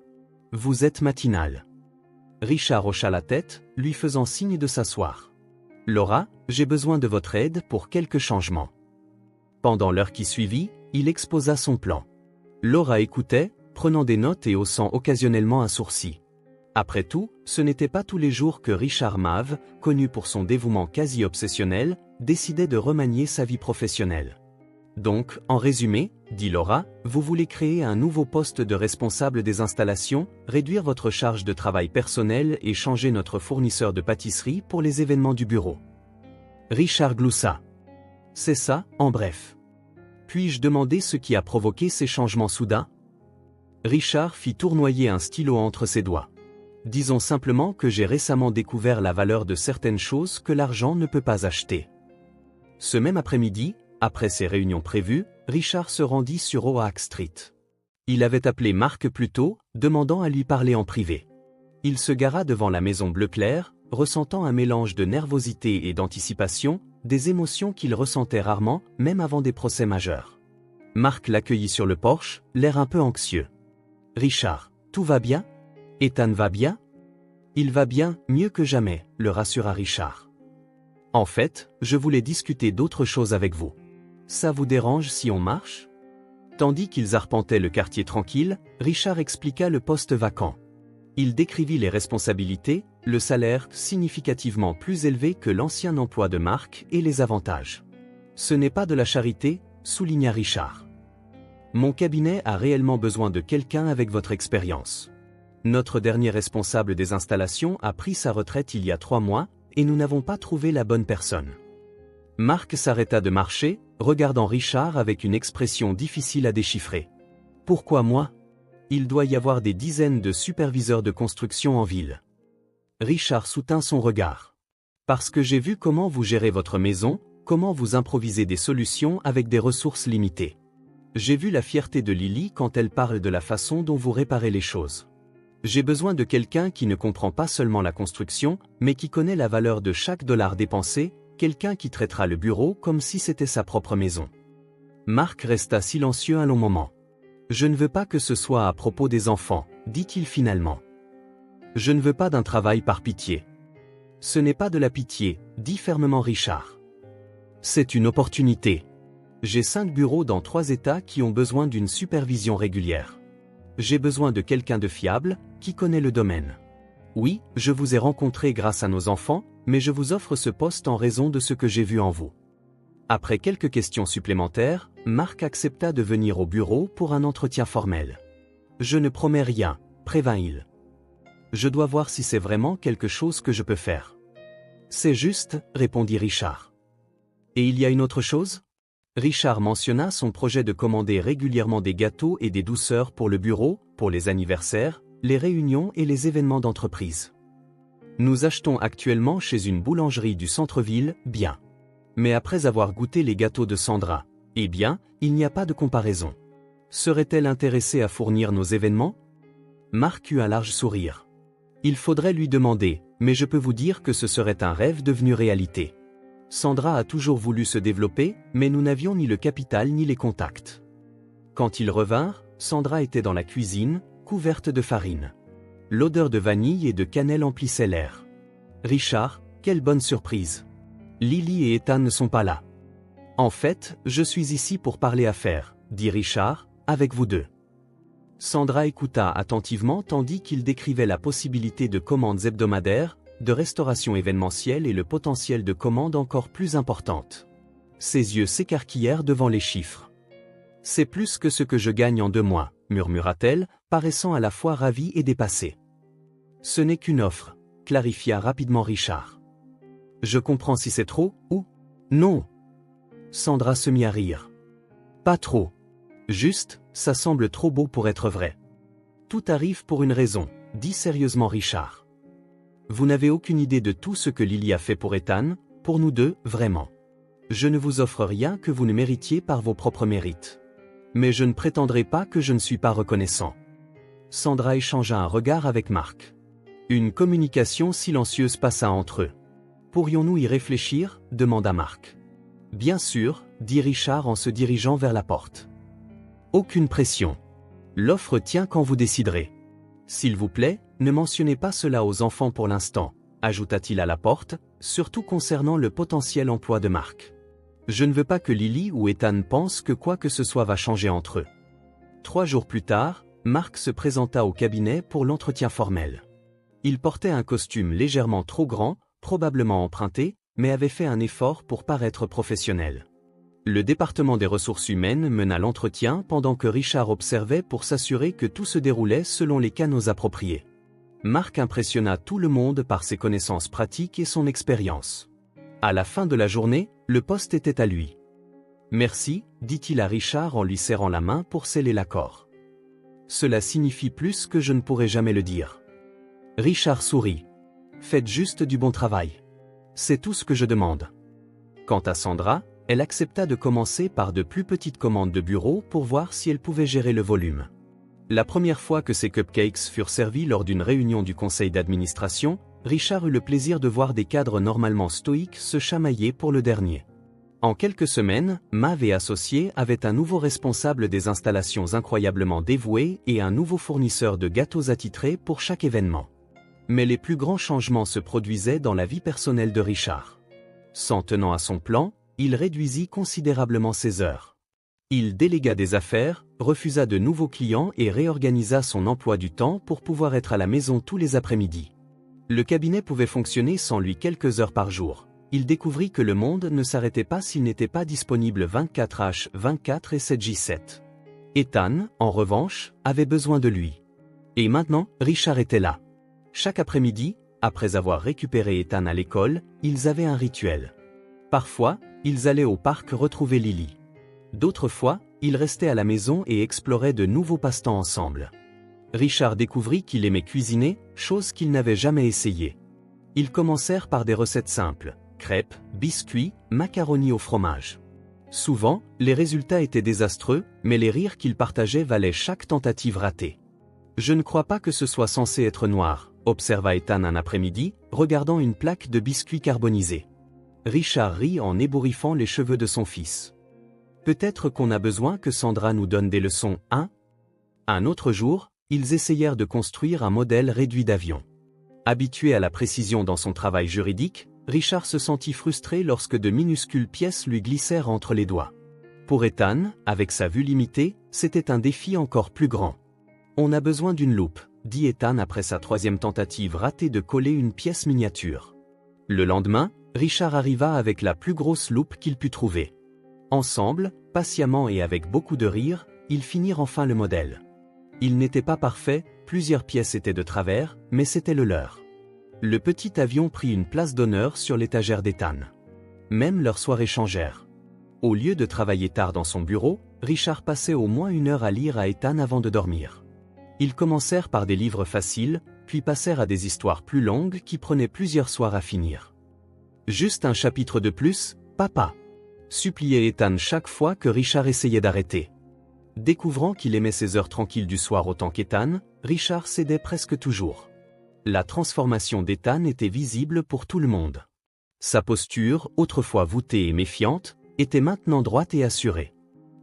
Vous êtes matinal. » Richard hocha la tête, lui faisant signe de s'asseoir. « Laura, j'ai besoin de votre aide pour quelques changements. » Pendant l'heure qui suivit, il exposa son plan. Laura écoutait, prenant des notes et haussant occasionnellement un sourcil. Après tout, ce n'était pas tous les jours que Richard Mav, connu pour son dévouement quasi obsessionnel, décidait de remanier sa vie professionnelle. Donc, en résumé, dit Laura, vous voulez créer un nouveau poste de responsable des installations, réduire votre charge de travail personnelle et changer notre fournisseur de pâtisserie pour les événements du bureau. Richard gloussa. C'est ça, en bref. Puis-je demander ce qui a provoqué ces changements soudains? Richard fit tournoyer un stylo entre ses doigts. Disons simplement que j'ai récemment découvert la valeur de certaines choses que l'argent ne peut pas acheter. Ce même après-midi, après ses réunions prévues, Richard se rendit sur Oak Street. Il avait appelé Mark plus tôt, demandant à lui parler en privé. Il se gara devant la maison bleu clair, ressentant un mélange de nervosité et d'anticipation, des émotions qu'il ressentait rarement, même avant des procès majeurs. Mark l'accueillit sur le porche, l'air un peu anxieux. « Richard, tout va bien? Ethan va bien? » « Il va bien, mieux que jamais, le rassura Richard. « En fait, je voulais discuter d'autre chose avec vous. Ça vous dérange si on marche ?» Tandis qu'ils arpentaient le quartier tranquille, Richard expliqua le poste vacant. Il décrivit les responsabilités, le salaire significativement plus élevé que l'ancien emploi de Mark et les avantages. « Ce n'est pas de la charité, souligna Richard. Mon cabinet a réellement besoin de quelqu'un avec votre expérience. Notre dernier responsable des installations a pris sa retraite il y a 3 mois, et nous n'avons pas trouvé la bonne personne. » Mark s'arrêta de marcher, regardant Richard avec une expression difficile à déchiffrer. « Pourquoi moi? Il doit y avoir des dizaines de superviseurs de construction en ville. » Richard soutint son regard. « Parce que j'ai vu comment vous gérez votre maison, comment vous improvisez des solutions avec des ressources limitées. J'ai vu la fierté de Lily quand elle parle de la façon dont vous réparez les choses. J'ai besoin de quelqu'un qui ne comprend pas seulement la construction, mais qui connaît la valeur de chaque dollar dépensé, quelqu'un qui traitera le bureau comme si c'était sa propre maison. Marc resta silencieux un long moment. Je ne veux pas que ce soit à propos des enfants, dit-il finalement. Je ne veux pas d'un travail par pitié. Ce n'est pas de la pitié, dit fermement Richard. C'est une opportunité. J'ai 5 bureaux dans 3 États qui ont besoin d'une supervision régulière. J'ai besoin de quelqu'un de fiable, qui connaît le domaine. Oui, je vous ai rencontré grâce à nos enfants, mais je vous offre ce poste en raison de ce que j'ai vu en vous. Après quelques questions supplémentaires, Marc accepta de venir au bureau pour un entretien formel. Je ne promets rien, prévint-il. Je dois voir si c'est vraiment quelque chose que je peux faire. C'est juste, répondit Richard. Et il y a une autre chose ? Richard mentionna son projet de commander régulièrement des gâteaux et des douceurs pour le bureau, pour les anniversaires, les réunions et les événements d'entreprise. Nous achetons actuellement chez une boulangerie du centre-ville, bien. Mais après avoir goûté les gâteaux de Sandra, eh bien, il n'y a pas de comparaison. Serait-elle intéressée à fournir nos événements ? Marc eut un large sourire. Il faudrait lui demander, mais je peux vous dire que ce serait un rêve devenu réalité. Sandra a toujours voulu se développer, mais nous n'avions ni le capital ni les contacts. Quand ils revinrent, Sandra était dans la cuisine, couverte de farine. L'odeur de vanille et de cannelle emplissait l'air. Richard, quelle bonne surprise. Lily et Ethan ne sont pas là. En fait, je suis ici pour parler affaires, dit Richard, avec vous deux. Sandra écouta attentivement tandis qu'il décrivait la possibilité de commandes hebdomadaires, de restauration événementielle et le potentiel de commandes encore plus importantes. Ses yeux s'écarquillèrent devant les chiffres. « C'est plus que ce que je gagne en 2 mois, murmura-t-elle, paraissant à la fois ravie et dépassée. « Ce n'est qu'une offre, clarifia rapidement Richard. « Je comprends si c'est trop, ou... Non !» Sandra se mit à rire. « Pas trop. Juste, ça semble trop beau pour être vrai. »« Tout arrive pour une raison, » dit sérieusement Richard. « Vous n'avez aucune idée de tout ce que Lily a fait pour Ethan, pour nous deux, vraiment. Je ne vous offre rien que vous ne méritiez par vos propres mérites. Mais je ne prétendrai pas que je ne suis pas reconnaissant. » Sandra échangea un regard avec Marc. Une communication silencieuse passa entre eux. « Pourrions-nous y réfléchir ?» demanda Marc. « Bien sûr, » dit Richard en se dirigeant vers la porte. Aucune pression. L'offre tient quand vous déciderez. S'il vous plaît, ne mentionnez pas cela aux enfants pour l'instant, ajouta-t-il à la porte, surtout concernant le potentiel emploi de Marc. Je ne veux pas que Lily ou Ethan pensent que quoi que ce soit va changer entre eux. 3 jours plus tard, Marc se présenta au cabinet pour l'entretien formel. Il portait un costume légèrement trop grand, probablement emprunté, mais avait fait un effort pour paraître professionnel. Le département des ressources humaines mena l'entretien pendant que Richard observait pour s'assurer que tout se déroulait selon les canaux appropriés. Marc impressionna tout le monde par ses connaissances pratiques et son expérience. À la fin de la journée, le poste était à lui. « Merci », dit-il à Richard en lui serrant la main pour sceller l'accord. « Cela signifie plus que je ne pourrai jamais le dire. » Richard sourit. « Faites juste du bon travail. C'est tout ce que je demande. » Quant à Sandra, elle accepta de commencer par de plus petites commandes de bureau pour voir si elle pouvait gérer le volume. La première fois que ces cupcakes furent servis lors d'une réunion du conseil d'administration, Richard eut le plaisir de voir des cadres normalement stoïques se chamailler pour le dernier. En quelques semaines, Mav et associés avaient un nouveau responsable des installations incroyablement dévoué et un nouveau fournisseur de gâteaux attitrés pour chaque événement. Mais les plus grands changements se produisaient dans la vie personnelle de Richard. S'en tenant à son plan, il réduisit considérablement ses heures. Il délégua des affaires, refusa de nouveaux clients et réorganisa son emploi du temps pour pouvoir être à la maison tous les après-midi. Le cabinet pouvait fonctionner sans lui quelques heures par jour. Il découvrit que le monde ne s'arrêtait pas s'il n'était pas disponible 24h24 et 7h7. Ethan, en revanche, avait besoin de lui. Et maintenant, Richard était là. Chaque après-midi, après avoir récupéré Ethan à l'école, ils avaient un rituel. Parfois, ils allaient au parc retrouver Lily. D'autres fois, ils restaient à la maison et exploraient de nouveaux passe-temps ensemble. Richard découvrit qu'il aimait cuisiner, chose qu'il n'avait jamais essayée. Ils commencèrent par des recettes simples, crêpes, biscuits, macaronis au fromage. Souvent, les résultats étaient désastreux, mais les rires qu'il partageait valaient chaque tentative ratée. Je ne crois pas que ce soit censé être noir, observa Ethan un après-midi, regardant une plaque de biscuits carbonisés. Richard rit en ébouriffant les cheveux de son fils. Peut-être qu'on a besoin que Sandra nous donne des leçons, hein? Un autre jour, ils essayèrent de construire un modèle réduit d'avion. Habitué à la précision dans son travail juridique, Richard se sentit frustré lorsque de minuscules pièces lui glissèrent entre les doigts. Pour Ethan, avec sa vue limitée, c'était un défi encore plus grand. On a besoin d'une loupe, dit Ethan après sa troisième tentative ratée de coller une pièce miniature. Le lendemain, Richard arriva avec la plus grosse loupe qu'il put trouver. Ensemble, patiemment et avec beaucoup de rire, ils finirent enfin le modèle. Il n'était pas parfait, plusieurs pièces étaient de travers, mais c'était le leur. Le petit avion prit une place d'honneur sur l'étagère d'Ethan. Même leurs soirées changèrent. Au lieu de travailler tard dans son bureau, Richard passait au moins 1 heure à lire à Ethan avant de dormir. Ils commencèrent par des livres faciles, puis passèrent à des histoires plus longues qui prenaient plusieurs soirs à finir. Juste un chapitre de plus, papa, suppliait Ethan chaque fois que Richard essayait d'arrêter. Découvrant qu'il aimait ses heures tranquilles du soir autant qu'Ethan, Richard cédait presque toujours. La transformation d'Ethan était visible pour tout le monde. Sa posture, autrefois voûtée et méfiante, était maintenant droite et assurée.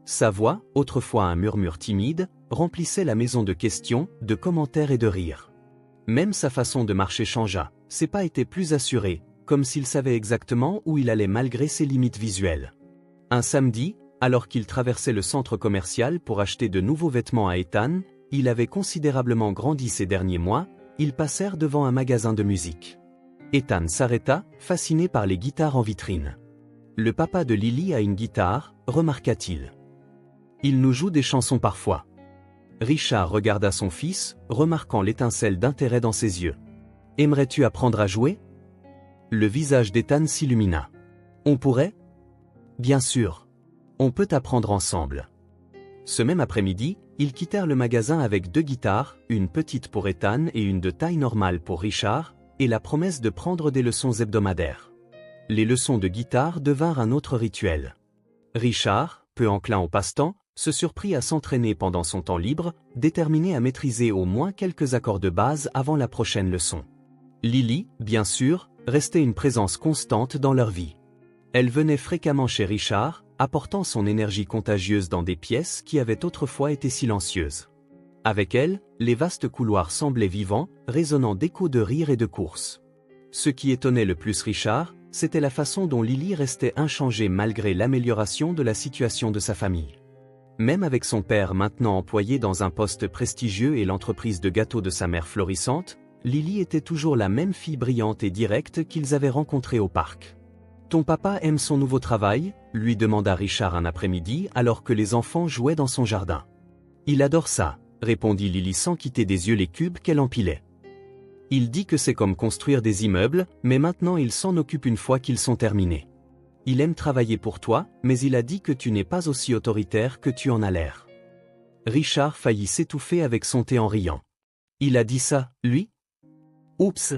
Sa voix, autrefois un murmure timide, remplissait la maison de questions, de commentaires et de rires. Même sa façon de marcher changea, ses pas étaient plus assurés, comme s'il savait exactement où il allait malgré ses limites visuelles. Un samedi, alors qu'il traversait le centre commercial pour acheter de nouveaux vêtements à Ethan, il avait considérablement grandi ces derniers mois, ils passèrent devant un magasin de musique. Ethan s'arrêta, fasciné par les guitares en vitrine. « Le papa de Lily a une guitare, remarqua-t-il. Il nous joue des chansons parfois. » Richard regarda son fils, remarquant l'étincelle d'intérêt dans ses yeux. « Aimerais-tu apprendre à jouer ?» Le visage d'Ethan s'illumina. « On pourrait ? » ?»« Bien sûr. On peut apprendre ensemble. » Ce même après-midi, ils quittèrent le magasin avec 2 guitares, une petite pour Ethan et une de taille normale pour Richard, et la promesse de prendre des leçons hebdomadaires. Les leçons de guitare devinrent un autre rituel. Richard, peu enclin au passe-temps, se surprit à s'entraîner pendant son temps libre, déterminé à maîtriser au moins quelques accords de base avant la prochaine leçon. Lily, bien sûr, restait une présence constante dans leur vie. Elle venait fréquemment chez Richard, apportant son énergie contagieuse dans des pièces qui avaient autrefois été silencieuses. Avec elle, les vastes couloirs semblaient vivants, résonnant d'échos de rires et de courses. Ce qui étonnait le plus Richard, c'était la façon dont Lily restait inchangée malgré l'amélioration de la situation de sa famille. Même avec son père maintenant employé dans un poste prestigieux et l'entreprise de gâteaux de sa mère florissante, Lily était toujours la même fille brillante et directe qu'ils avaient rencontrée au parc. « Ton papa aime son nouveau travail ?» lui demanda Richard un après-midi alors que les enfants jouaient dans son jardin. « Il adore ça », répondit Lily sans quitter des yeux les cubes qu'elle empilait. « Il dit que c'est comme construire des immeubles, mais maintenant il s'en occupe une fois qu'ils sont terminés. Il aime travailler pour toi, mais il a dit que tu n'es pas aussi autoritaire que tu en as l'air. » Richard faillit s'étouffer avec son thé en riant. « Il a dit ça, lui ? » « Oups !»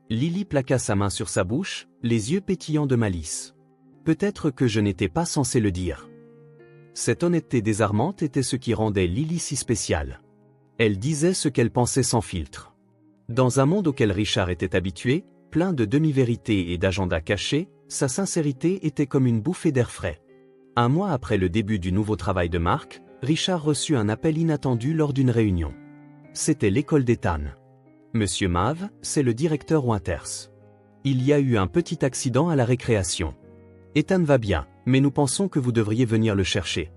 Lily plaqua sa main sur sa bouche, les yeux pétillants de malice. « Peut-être que je n'étais pas censé le dire. » Cette honnêteté désarmante était ce qui rendait Lily si spéciale. Elle disait ce qu'elle pensait sans filtre. Dans un monde auquel Richard était habitué, plein de demi-vérités et d'agendas cachés, sa sincérité était comme une bouffée d'air frais. Un mois après le début du nouveau travail de Mark, Richard reçut un appel inattendu lors d'une réunion. C'était l'école d'Ethan. « Monsieur Mave, c'est le directeur Winters. Il y a eu un petit accident à la récréation. Ethan va bien, mais nous pensons que vous devriez venir le chercher. »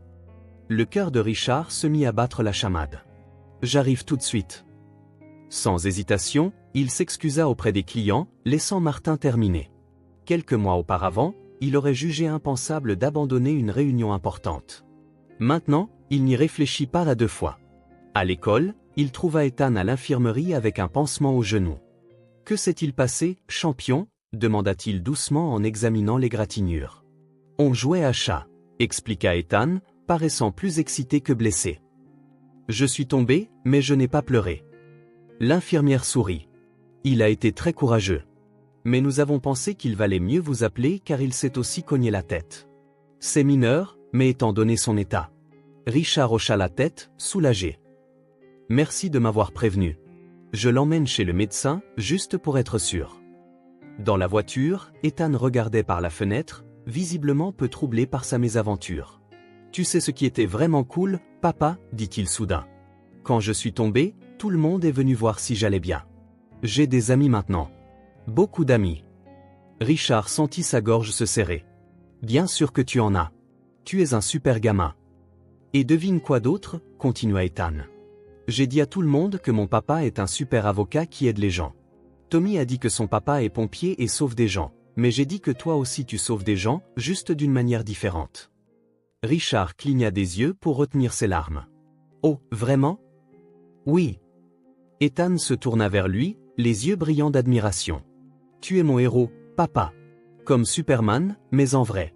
Le cœur de Richard se mit à battre la chamade. « J'arrive tout de suite. » Sans hésitation, il s'excusa auprès des clients, laissant Martin terminer. Quelques mois auparavant, il aurait jugé impensable d'abandonner une réunion importante. Maintenant, il n'y réfléchit pas à 2 fois. À l'école, il trouva Ethan à l'infirmerie avec un pansement au genou. « Que s'est-il passé, champion ?» demanda-t-il doucement en examinant l'égratignure. « On jouait à chat », expliqua Ethan, paraissant plus excité que blessé. « Je suis tombé, mais je n'ai pas pleuré. » L'infirmière sourit. « Il a été très courageux. » Mais nous avons pensé qu'il valait mieux vous appeler car il s'est aussi cogné la tête. C'est mineur, mais étant donné son état. Richard hocha la tête, soulagé. Merci de m'avoir prévenu. Je l'emmène chez le médecin, juste pour être sûr. Dans la voiture, Ethan regardait par la fenêtre, visiblement peu troublé par sa mésaventure. Tu sais ce qui était vraiment cool, papa, dit-il soudain. Quand je suis tombé, tout le monde est venu voir si j'allais bien. J'ai des amis maintenant. Beaucoup d'amis. Richard sentit sa gorge se serrer. Bien sûr que tu en as. Tu es un super gamin. Et devine quoi d'autre, continua Ethan. J'ai dit à tout le monde que mon papa est un super avocat qui aide les gens. Tommy a dit que son papa est pompier et sauve des gens, mais j'ai dit que toi aussi tu sauves des gens, juste d'une manière différente. Richard cligna des yeux pour retenir ses larmes. Oh, vraiment? Oui. Ethan se tourna vers lui, les yeux brillants d'admiration. Tu es mon héros, papa. Comme Superman, mais en vrai.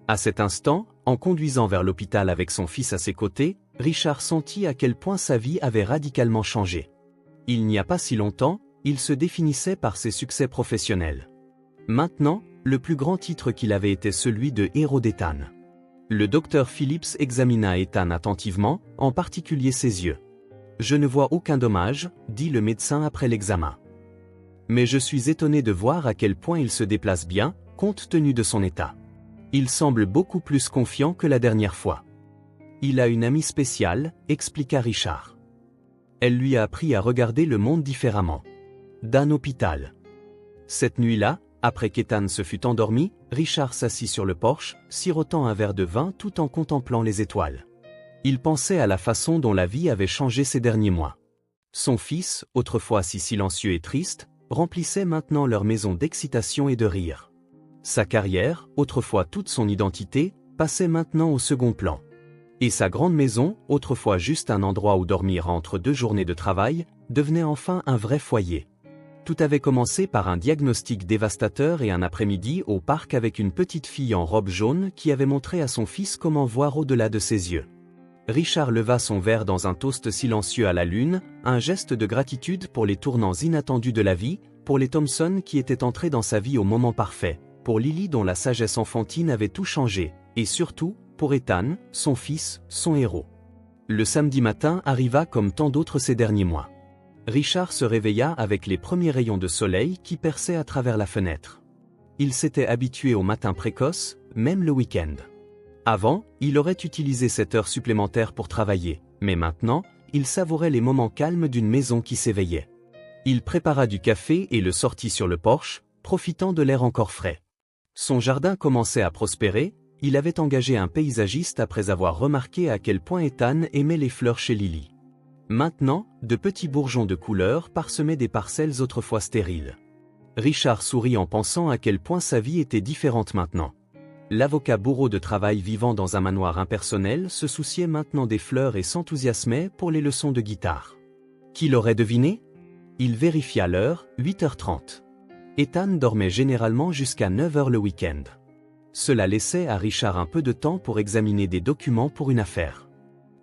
À cet instant, en conduisant vers l'hôpital avec son fils à ses côtés, Richard sentit à quel point sa vie avait radicalement changé. Il n'y a pas si longtemps, il se définissait par ses succès professionnels. Maintenant, le plus grand titre qu'il avait été celui de héros d'Ethan. Le docteur Phillips examina Ethan attentivement, en particulier ses yeux. « Je ne vois aucun dommage, » dit le médecin après l'examen. Mais je suis étonné de voir à quel point il se déplace bien, compte tenu de son état. Il semble beaucoup plus confiant que la dernière fois. Il a une amie spéciale, expliqua Richard. Elle lui a appris à regarder le monde différemment. D'un hôpital. Cette nuit-là, après qu'Ethan se fut endormi, Richard s'assit sur le porche, sirotant un verre de vin tout en contemplant les étoiles. Il pensait à la façon dont la vie avait changé ces derniers mois. Son fils, autrefois si silencieux et triste, remplissait maintenant leur maison d'excitation et de rire. Sa carrière, autrefois toute son identité, passait maintenant au second plan. Et sa grande maison, autrefois juste un endroit où dormir entre 2 journées de travail, devenait enfin un vrai foyer. Tout avait commencé par un diagnostic dévastateur et un après-midi au parc avec une petite fille en robe jaune qui avait montré à son fils comment voir au-delà de ses yeux. Richard leva son verre dans un toast silencieux à la lune, un geste de gratitude pour les tournants inattendus de la vie, pour les Thompson qui étaient entrés dans sa vie au moment parfait, pour Lily dont la sagesse enfantine avait tout changé, et surtout, pour Ethan, son fils, son héros. Le samedi matin arriva comme tant d'autres ces derniers mois. Richard se réveilla avec les premiers rayons de soleil qui perçaient à travers la fenêtre. Il s'était habitué au matin précoce, même le week-end. Avant, il aurait utilisé cette heure supplémentaire pour travailler, mais maintenant, il savourait les moments calmes d'une maison qui s'éveillait. Il prépara du café et le sortit sur le porche, profitant de l'air encore frais. Son jardin commençait à prospérer, il avait engagé un paysagiste après avoir remarqué à quel point Ethan aimait les fleurs chez Lily. Maintenant, de petits bourgeons de couleur parsemaient des parcelles autrefois stériles. Richard sourit en pensant à quel point sa vie était différente maintenant. L'avocat bourreau de travail vivant dans un manoir impersonnel se souciait maintenant des fleurs et s'enthousiasmait pour les leçons de guitare. Qui l'aurait deviné? Il vérifia l'heure, 8h30. Ethan dormait généralement jusqu'à 9h le week-end. Cela laissait à Richard un peu de temps pour examiner des documents pour une affaire.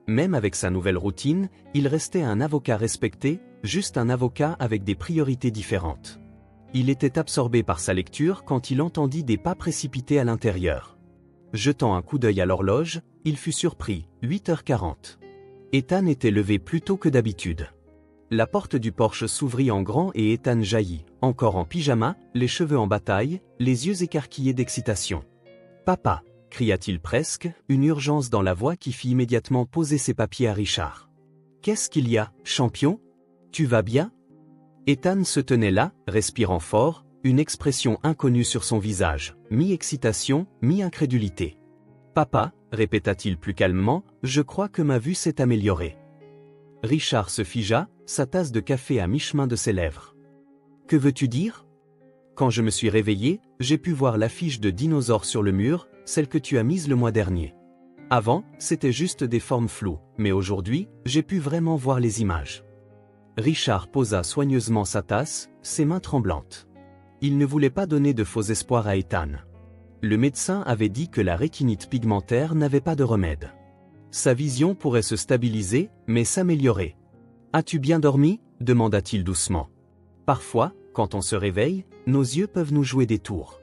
Même avec sa nouvelle routine, il restait un avocat respecté, juste un avocat avec des priorités différentes. Il était absorbé par sa lecture quand il entendit des pas précipités à l'intérieur. Jetant un coup d'œil à l'horloge, il fut surpris, 8h40. Ethan était levé plus tôt que d'habitude. La porte du porche s'ouvrit en grand et Ethan jaillit, encore en pyjama, les cheveux en bataille, les yeux écarquillés d'excitation. « Papa !» cria-t-il presque, une urgence dans la voix qui fit immédiatement poser ses papiers à Richard. « Qu'est-ce qu'il y a, champion? Tu vas bien ?» Ethan se tenait là, respirant fort, une expression inconnue sur son visage, mi-excitation, mi-incrédulité. « Papa, » répéta-t-il plus calmement, « je crois que ma vue s'est améliorée. » Richard se figea, sa tasse de café à mi-chemin de ses lèvres. « Que veux-tu dire? » Quand je me suis réveillé, j'ai pu voir l'affiche de dinosaures sur le mur, celle que tu as mise le mois dernier. Avant, c'était juste des formes floues, mais aujourd'hui, j'ai pu vraiment voir les images. Richard posa soigneusement sa tasse, ses mains tremblantes. Il ne voulait pas donner de faux espoirs à Ethan. Le médecin avait dit que la rétinite pigmentaire n'avait pas de remède. Sa vision pourrait se stabiliser, mais s'améliorer. « As-tu bien dormi ?» demanda-t-il doucement. « Parfois, quand on se réveille, nos yeux peuvent nous jouer des tours.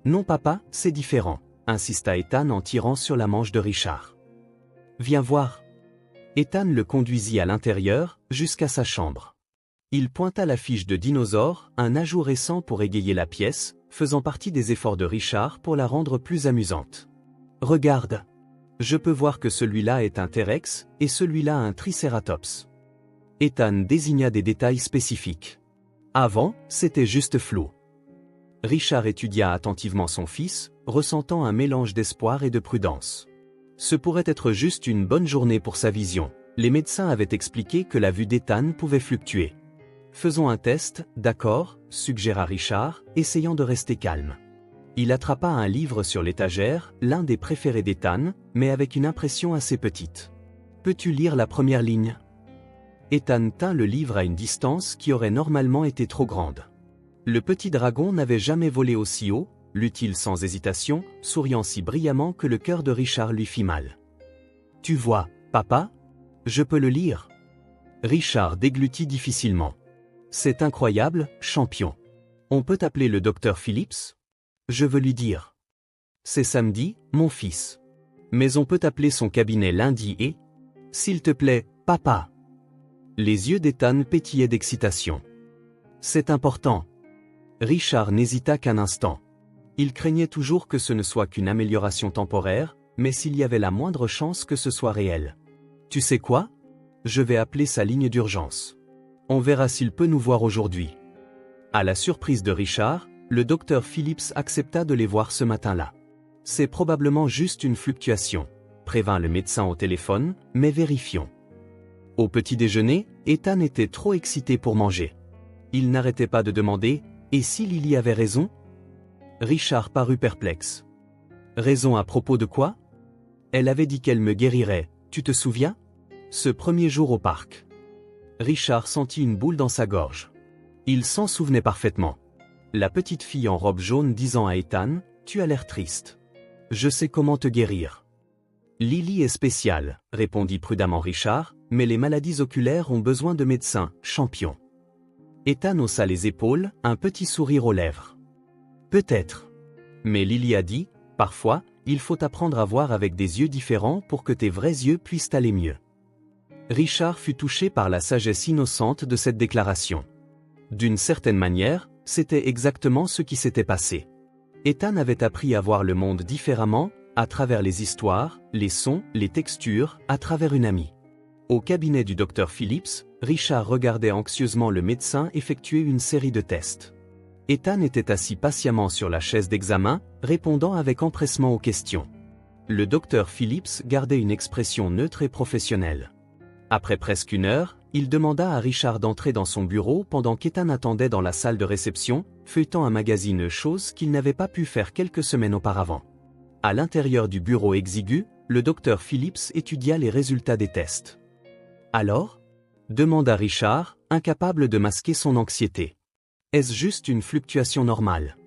Non papa, c'est différent, insista Ethan en tirant sur la manche de Richard. Viens voir. Ethan le conduisit à l'intérieur, jusqu'à sa chambre. Il pointa la fiche de dinosaure, un ajout récent pour égayer la pièce, faisant partie des efforts de Richard pour la rendre plus amusante. Regarde. Je peux voir que celui-là est un T-Rex, et celui-là un Triceratops. Ethan désigna des détails spécifiques. Avant, c'était juste flou. Richard étudia attentivement son fils, ressentant un mélange d'espoir et de prudence. Ce pourrait être juste une bonne journée pour sa vision. Les médecins avaient expliqué que la vue d'Ethan pouvait fluctuer. Faisons un test, d'accord, suggéra Richard, essayant de rester calme. Il attrapa un livre sur l'étagère, l'un des préférés d'Ethan, mais avec une impression assez petite. Peux-tu lire la première ligne? Ethan tint le livre à une distance qui aurait normalement été trop grande. Le petit dragon n'avait jamais volé aussi haut, lut-il sans hésitation, souriant si brillamment que le cœur de Richard lui fit mal. Tu vois, papa? Je peux le lire. Richard déglutit difficilement. C'est incroyable, champion. On peut appeler le docteur Phillips? Je veux lui dire. C'est samedi, mon fils. Mais on peut appeler son cabinet lundi et... S'il te plaît, papa. Les yeux d'Ethan pétillaient d'excitation. C'est important. Richard n'hésita qu'un instant. Il craignait toujours que ce ne soit qu'une amélioration temporaire, mais s'il y avait la moindre chance que ce soit réel. Tu sais quoi? Je vais appeler sa ligne d'urgence. On verra s'il peut nous voir aujourd'hui. À la surprise de Richard, le docteur Phillips accepta de les voir ce matin-là. C'est probablement juste une fluctuation, prévint le médecin au téléphone, mais vérifions. Au petit déjeuner, Ethan était trop excité pour manger. Il n'arrêtait pas de demander « Et si Lily avait raison ?» Richard parut perplexe. « Raison à propos de quoi ?» Elle avait dit qu'elle me guérirait, tu te souviens? Ce premier jour au parc. Richard sentit une boule dans sa gorge. Il s'en souvenait parfaitement. La petite fille en robe jaune disant à Ethan, « Tu as l'air triste. Je sais comment te guérir. » Lily est spéciale, répondit prudemment Richard, mais les maladies oculaires ont besoin de médecins, champion. Ethan haussa les épaules, un petit sourire aux lèvres. Peut-être. Mais Lily a dit, parfois, il faut apprendre à voir avec des yeux différents pour que tes vrais yeux puissent aller mieux. Richard fut touché par la sagesse innocente de cette déclaration. D'une certaine manière, c'était exactement ce qui s'était passé. Ethan avait appris à voir le monde différemment, à travers les histoires, les sons, les textures, à travers une amie. Au cabinet du docteur Phillips, Richard regardait anxieusement le médecin effectuer une série de tests. Ethan était assis patiemment sur la chaise d'examen, répondant avec empressement aux questions. Le docteur Phillips gardait une expression neutre et professionnelle. Après presque une heure, il demanda à Richard d'entrer dans son bureau pendant qu'Ethan attendait dans la salle de réception, feuilletant un magazine, chose qu'il n'avait pas pu faire quelques semaines auparavant. À l'intérieur du bureau exigu, le docteur Phillips étudia les résultats des tests. « Alors ?» demanda Richard, incapable de masquer son anxiété. « Est-ce juste une fluctuation normale ?»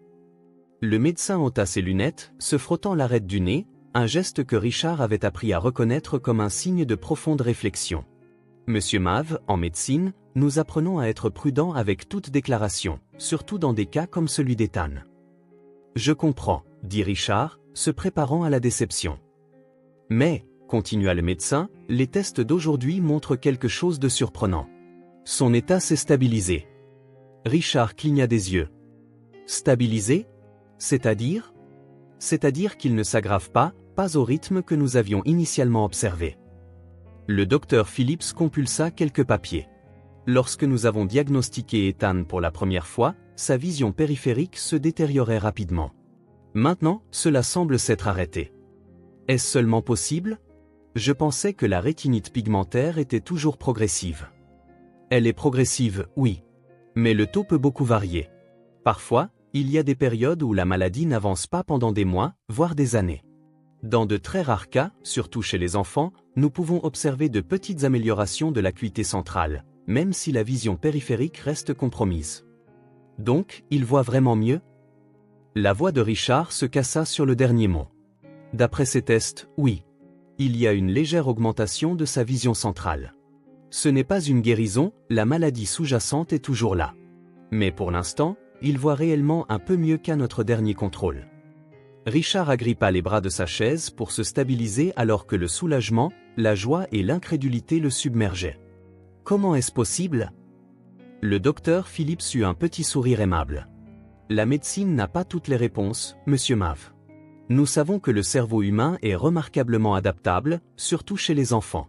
Le médecin ôta ses lunettes, se frottant l'arête du nez, un geste que Richard avait appris à reconnaître comme un signe de profonde réflexion. Monsieur Mave, en médecine, nous apprenons à être prudents avec toute déclaration, surtout dans des cas comme celui d'Ethan. Je comprends, dit Richard, se préparant à la déception. Mais, continua le médecin, les tests d'aujourd'hui montrent quelque chose de surprenant. Son état s'est stabilisé. Richard cligna des yeux. Stabilisé? C'est-à-dire? C'est-à-dire qu'il ne s'aggrave pas au rythme que nous avions initialement observé. Le docteur Phillips compulsa quelques papiers. Lorsque nous avons diagnostiqué Ethan pour la première fois, sa vision périphérique se détériorait rapidement. Maintenant, cela semble s'être arrêté. Est-ce seulement possible? Je pensais que la rétinite pigmentaire était toujours progressive. Elle est progressive, oui. Mais le taux peut beaucoup varier. Parfois, il y a des périodes où la maladie n'avance pas pendant des mois, voire des années. Dans de très rares cas, surtout chez les enfants, nous pouvons observer de petites améliorations de l'acuité centrale, même si la vision périphérique reste compromise. Donc, il voit vraiment mieux? La voix de Richard se cassa sur le dernier mot. D'après ces tests, oui. Il y a une légère augmentation de sa vision centrale. Ce n'est pas une guérison, la maladie sous-jacente est toujours là. Mais pour l'instant, il voit réellement un peu mieux qu'à notre dernier contrôle. Richard agrippa les bras de sa chaise pour se stabiliser alors que le soulagement, la joie et l'incrédulité le submergeaient. Comment est-ce possible? Le docteur Phillips eut un petit sourire aimable. La médecine n'a pas toutes les réponses, monsieur Mav. Nous savons que le cerveau humain est remarquablement adaptable, surtout chez les enfants.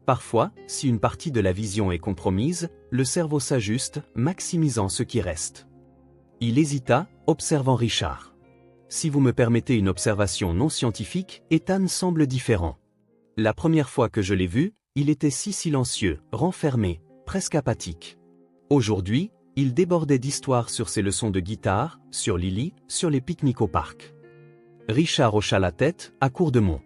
Parfois, si une partie de la vision est compromise, le cerveau s'ajuste, maximisant ce qui reste. Il hésita, observant Richard. Si vous me permettez une observation non scientifique, Ethan semble différent. La première fois que je l'ai vu, il était si silencieux, renfermé, presque apathique. Aujourd'hui, il débordait d'histoires sur ses leçons de guitare, sur Lily, sur les pique-niques au parc. Richard hocha la tête, à court de mots.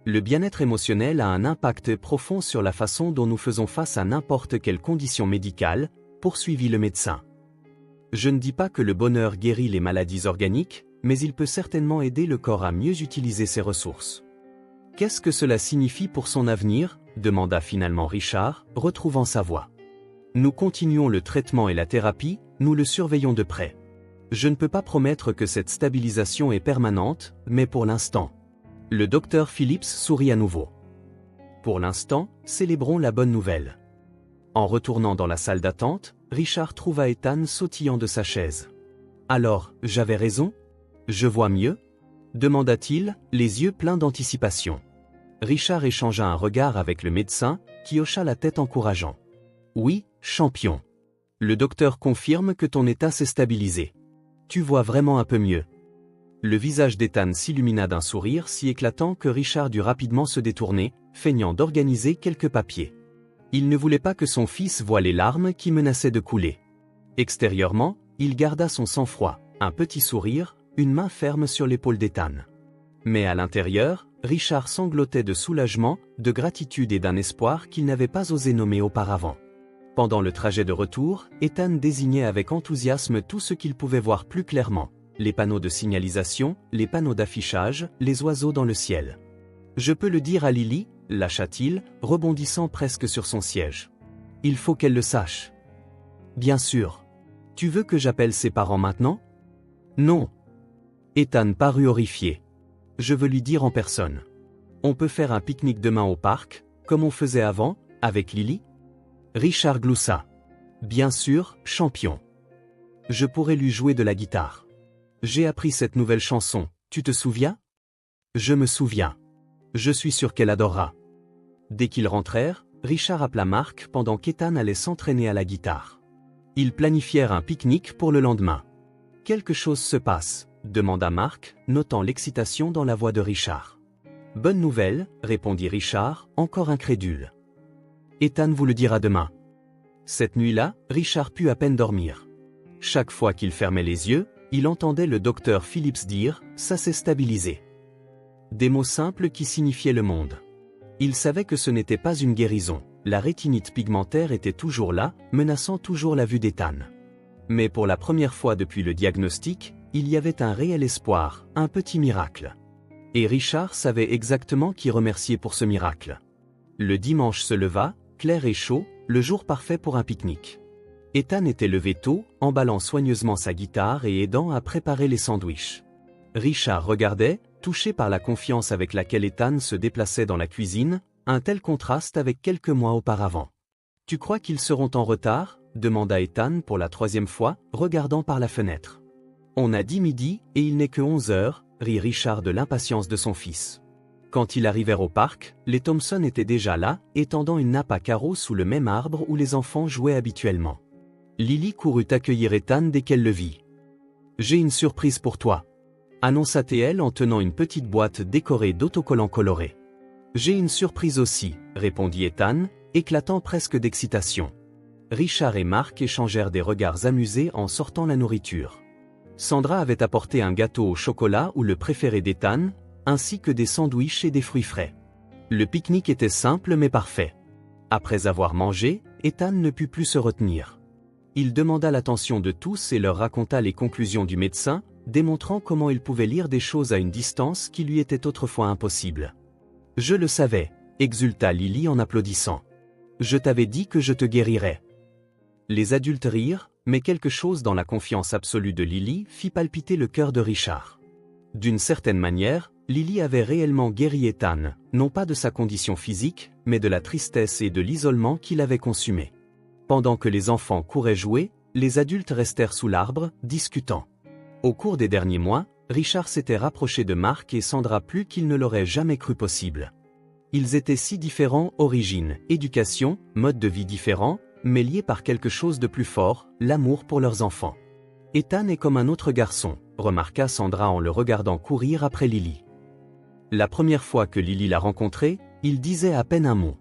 Le bien-être émotionnel a un impact profond sur la façon dont nous faisons face à n'importe quelle condition médicale, poursuivit le médecin. Je ne dis pas que le bonheur guérit les maladies organiques, mais il peut certainement aider le corps à mieux utiliser ses ressources. Qu'est-ce que cela signifie pour son avenir? Demanda finalement Richard, retrouvant sa voix. Nous continuons le traitement et la thérapie, nous le surveillons de près. Je ne peux pas promettre que cette stabilisation est permanente, mais pour l'instant. Le docteur Phillips sourit à nouveau. Pour l'instant, célébrons la bonne nouvelle. En retournant dans la salle d'attente, Richard trouva Ethan sautillant de sa chaise. Alors, j'avais raison? Je vois mieux? Demanda-t-il, les yeux pleins d'anticipation. Richard échangea un regard avec le médecin, qui hocha la tête encourageant. Oui, champion. Le docteur confirme que ton état s'est stabilisé. Tu vois vraiment un peu mieux. Le visage d'Ethan s'illumina d'un sourire si éclatant que Richard dut rapidement se détourner, feignant d'organiser quelques papiers. Il ne voulait pas que son fils voie les larmes qui menaçaient de couler. Extérieurement, il garda son sang-froid, un petit sourire, une main ferme sur l'épaule d'Ethan. Mais à l'intérieur, Richard sanglotait de soulagement, de gratitude et d'un espoir qu'il n'avait pas osé nommer auparavant. Pendant le trajet de retour, Ethan désignait avec enthousiasme tout ce qu'il pouvait voir plus clairement. Les panneaux de signalisation, les panneaux d'affichage, les oiseaux dans le ciel. Je peux le dire à Lily, lâcha-t-il, rebondissant presque sur son siège. Il faut qu'elle le sache. Bien sûr. Tu veux que j'appelle ses parents maintenant? Non. Ethan parut horrifié. Je veux lui dire en personne. On peut faire un pique-nique demain au parc, comme on faisait avant, avec Lily? Richard gloussa. Bien sûr, champion. Je pourrais lui jouer de la guitare. J'ai appris cette nouvelle chanson, tu te souviens? Je me souviens. Je suis sûr qu'elle adorera. Dès qu'ils rentrèrent, Richard appela Mark pendant qu'Ethan allait s'entraîner à la guitare. Ils planifièrent un pique-nique pour le lendemain. Quelque chose se passe, demanda Mark, notant l'excitation dans la voix de Richard. Bonne nouvelle, répondit Richard, encore incrédule. Ethan vous le dira demain. Cette nuit-là, Richard put à peine dormir. Chaque fois qu'il fermait les yeux, il entendait le docteur Phillips dire « ça s'est stabilisé ». Des mots simples qui signifiaient le monde. Il savait que ce n'était pas une guérison, la rétinite pigmentaire était toujours là, menaçant toujours la vue d'Ethan. Mais pour la première fois depuis le diagnostic, il y avait un réel espoir, un petit miracle. Et Richard savait exactement qui remercier pour ce miracle. Le dimanche se leva, clair et chaud, le jour parfait pour un pique-nique. Ethan était levé tôt, emballant soigneusement sa guitare et aidant à préparer les sandwichs. Richard regardait, touché par la confiance avec laquelle Ethan se déplaçait dans la cuisine, un tel contraste avec quelques mois auparavant. « Tu crois qu'ils seront en retard ?» demanda Ethan pour la 3e fois, regardant par la fenêtre. « On a dit midi et il n'est que 11 heures, rit Richard de l'impatience de son fils. Quand ils arrivèrent au parc, les Thompson étaient déjà là, étendant une nappe à carreaux sous le même arbre où les enfants jouaient habituellement. Lily courut accueillir Ethan dès qu'elle le vit. « J'ai une surprise pour toi », annonça-t-elle en tenant une petite boîte décorée d'autocollants colorés. « J'ai une surprise aussi, répondit Ethan, éclatant presque d'excitation. Richard et Mark échangèrent des regards amusés en sortant la nourriture. Sandra avait apporté un gâteau au chocolat ou le préféré d'Ethan, ainsi que des sandwichs et des fruits frais. Le pique-nique était simple mais parfait. Après avoir mangé, Ethan ne put plus se retenir. Il demanda l'attention de tous et leur raconta les conclusions du médecin, démontrant comment il pouvait lire des choses à une distance qui lui était autrefois impossible. « Je le savais », exulta Lily en applaudissant. « Je t'avais dit que je te guérirais. » Les adultes rirent, mais quelque chose dans la confiance absolue de Lily fit palpiter le cœur de Richard. D'une certaine manière, Lily avait réellement guéri Ethan, non pas de sa condition physique, mais de la tristesse et de l'isolement qui l'avait consumé. Pendant que les enfants couraient jouer, les adultes restèrent sous l'arbre, discutant. Au cours des derniers mois, Richard s'était rapproché de Mark et Sandra plus qu'il ne l'aurait jamais cru possible. Ils étaient si différents, origine, éducation, mode de vie différents, mais liés par quelque chose de plus fort, l'amour pour leurs enfants. Ethan est comme un autre garçon, remarqua Sandra en le regardant courir après Lily. La première fois que Lily l'a rencontré, il disait à peine un mot.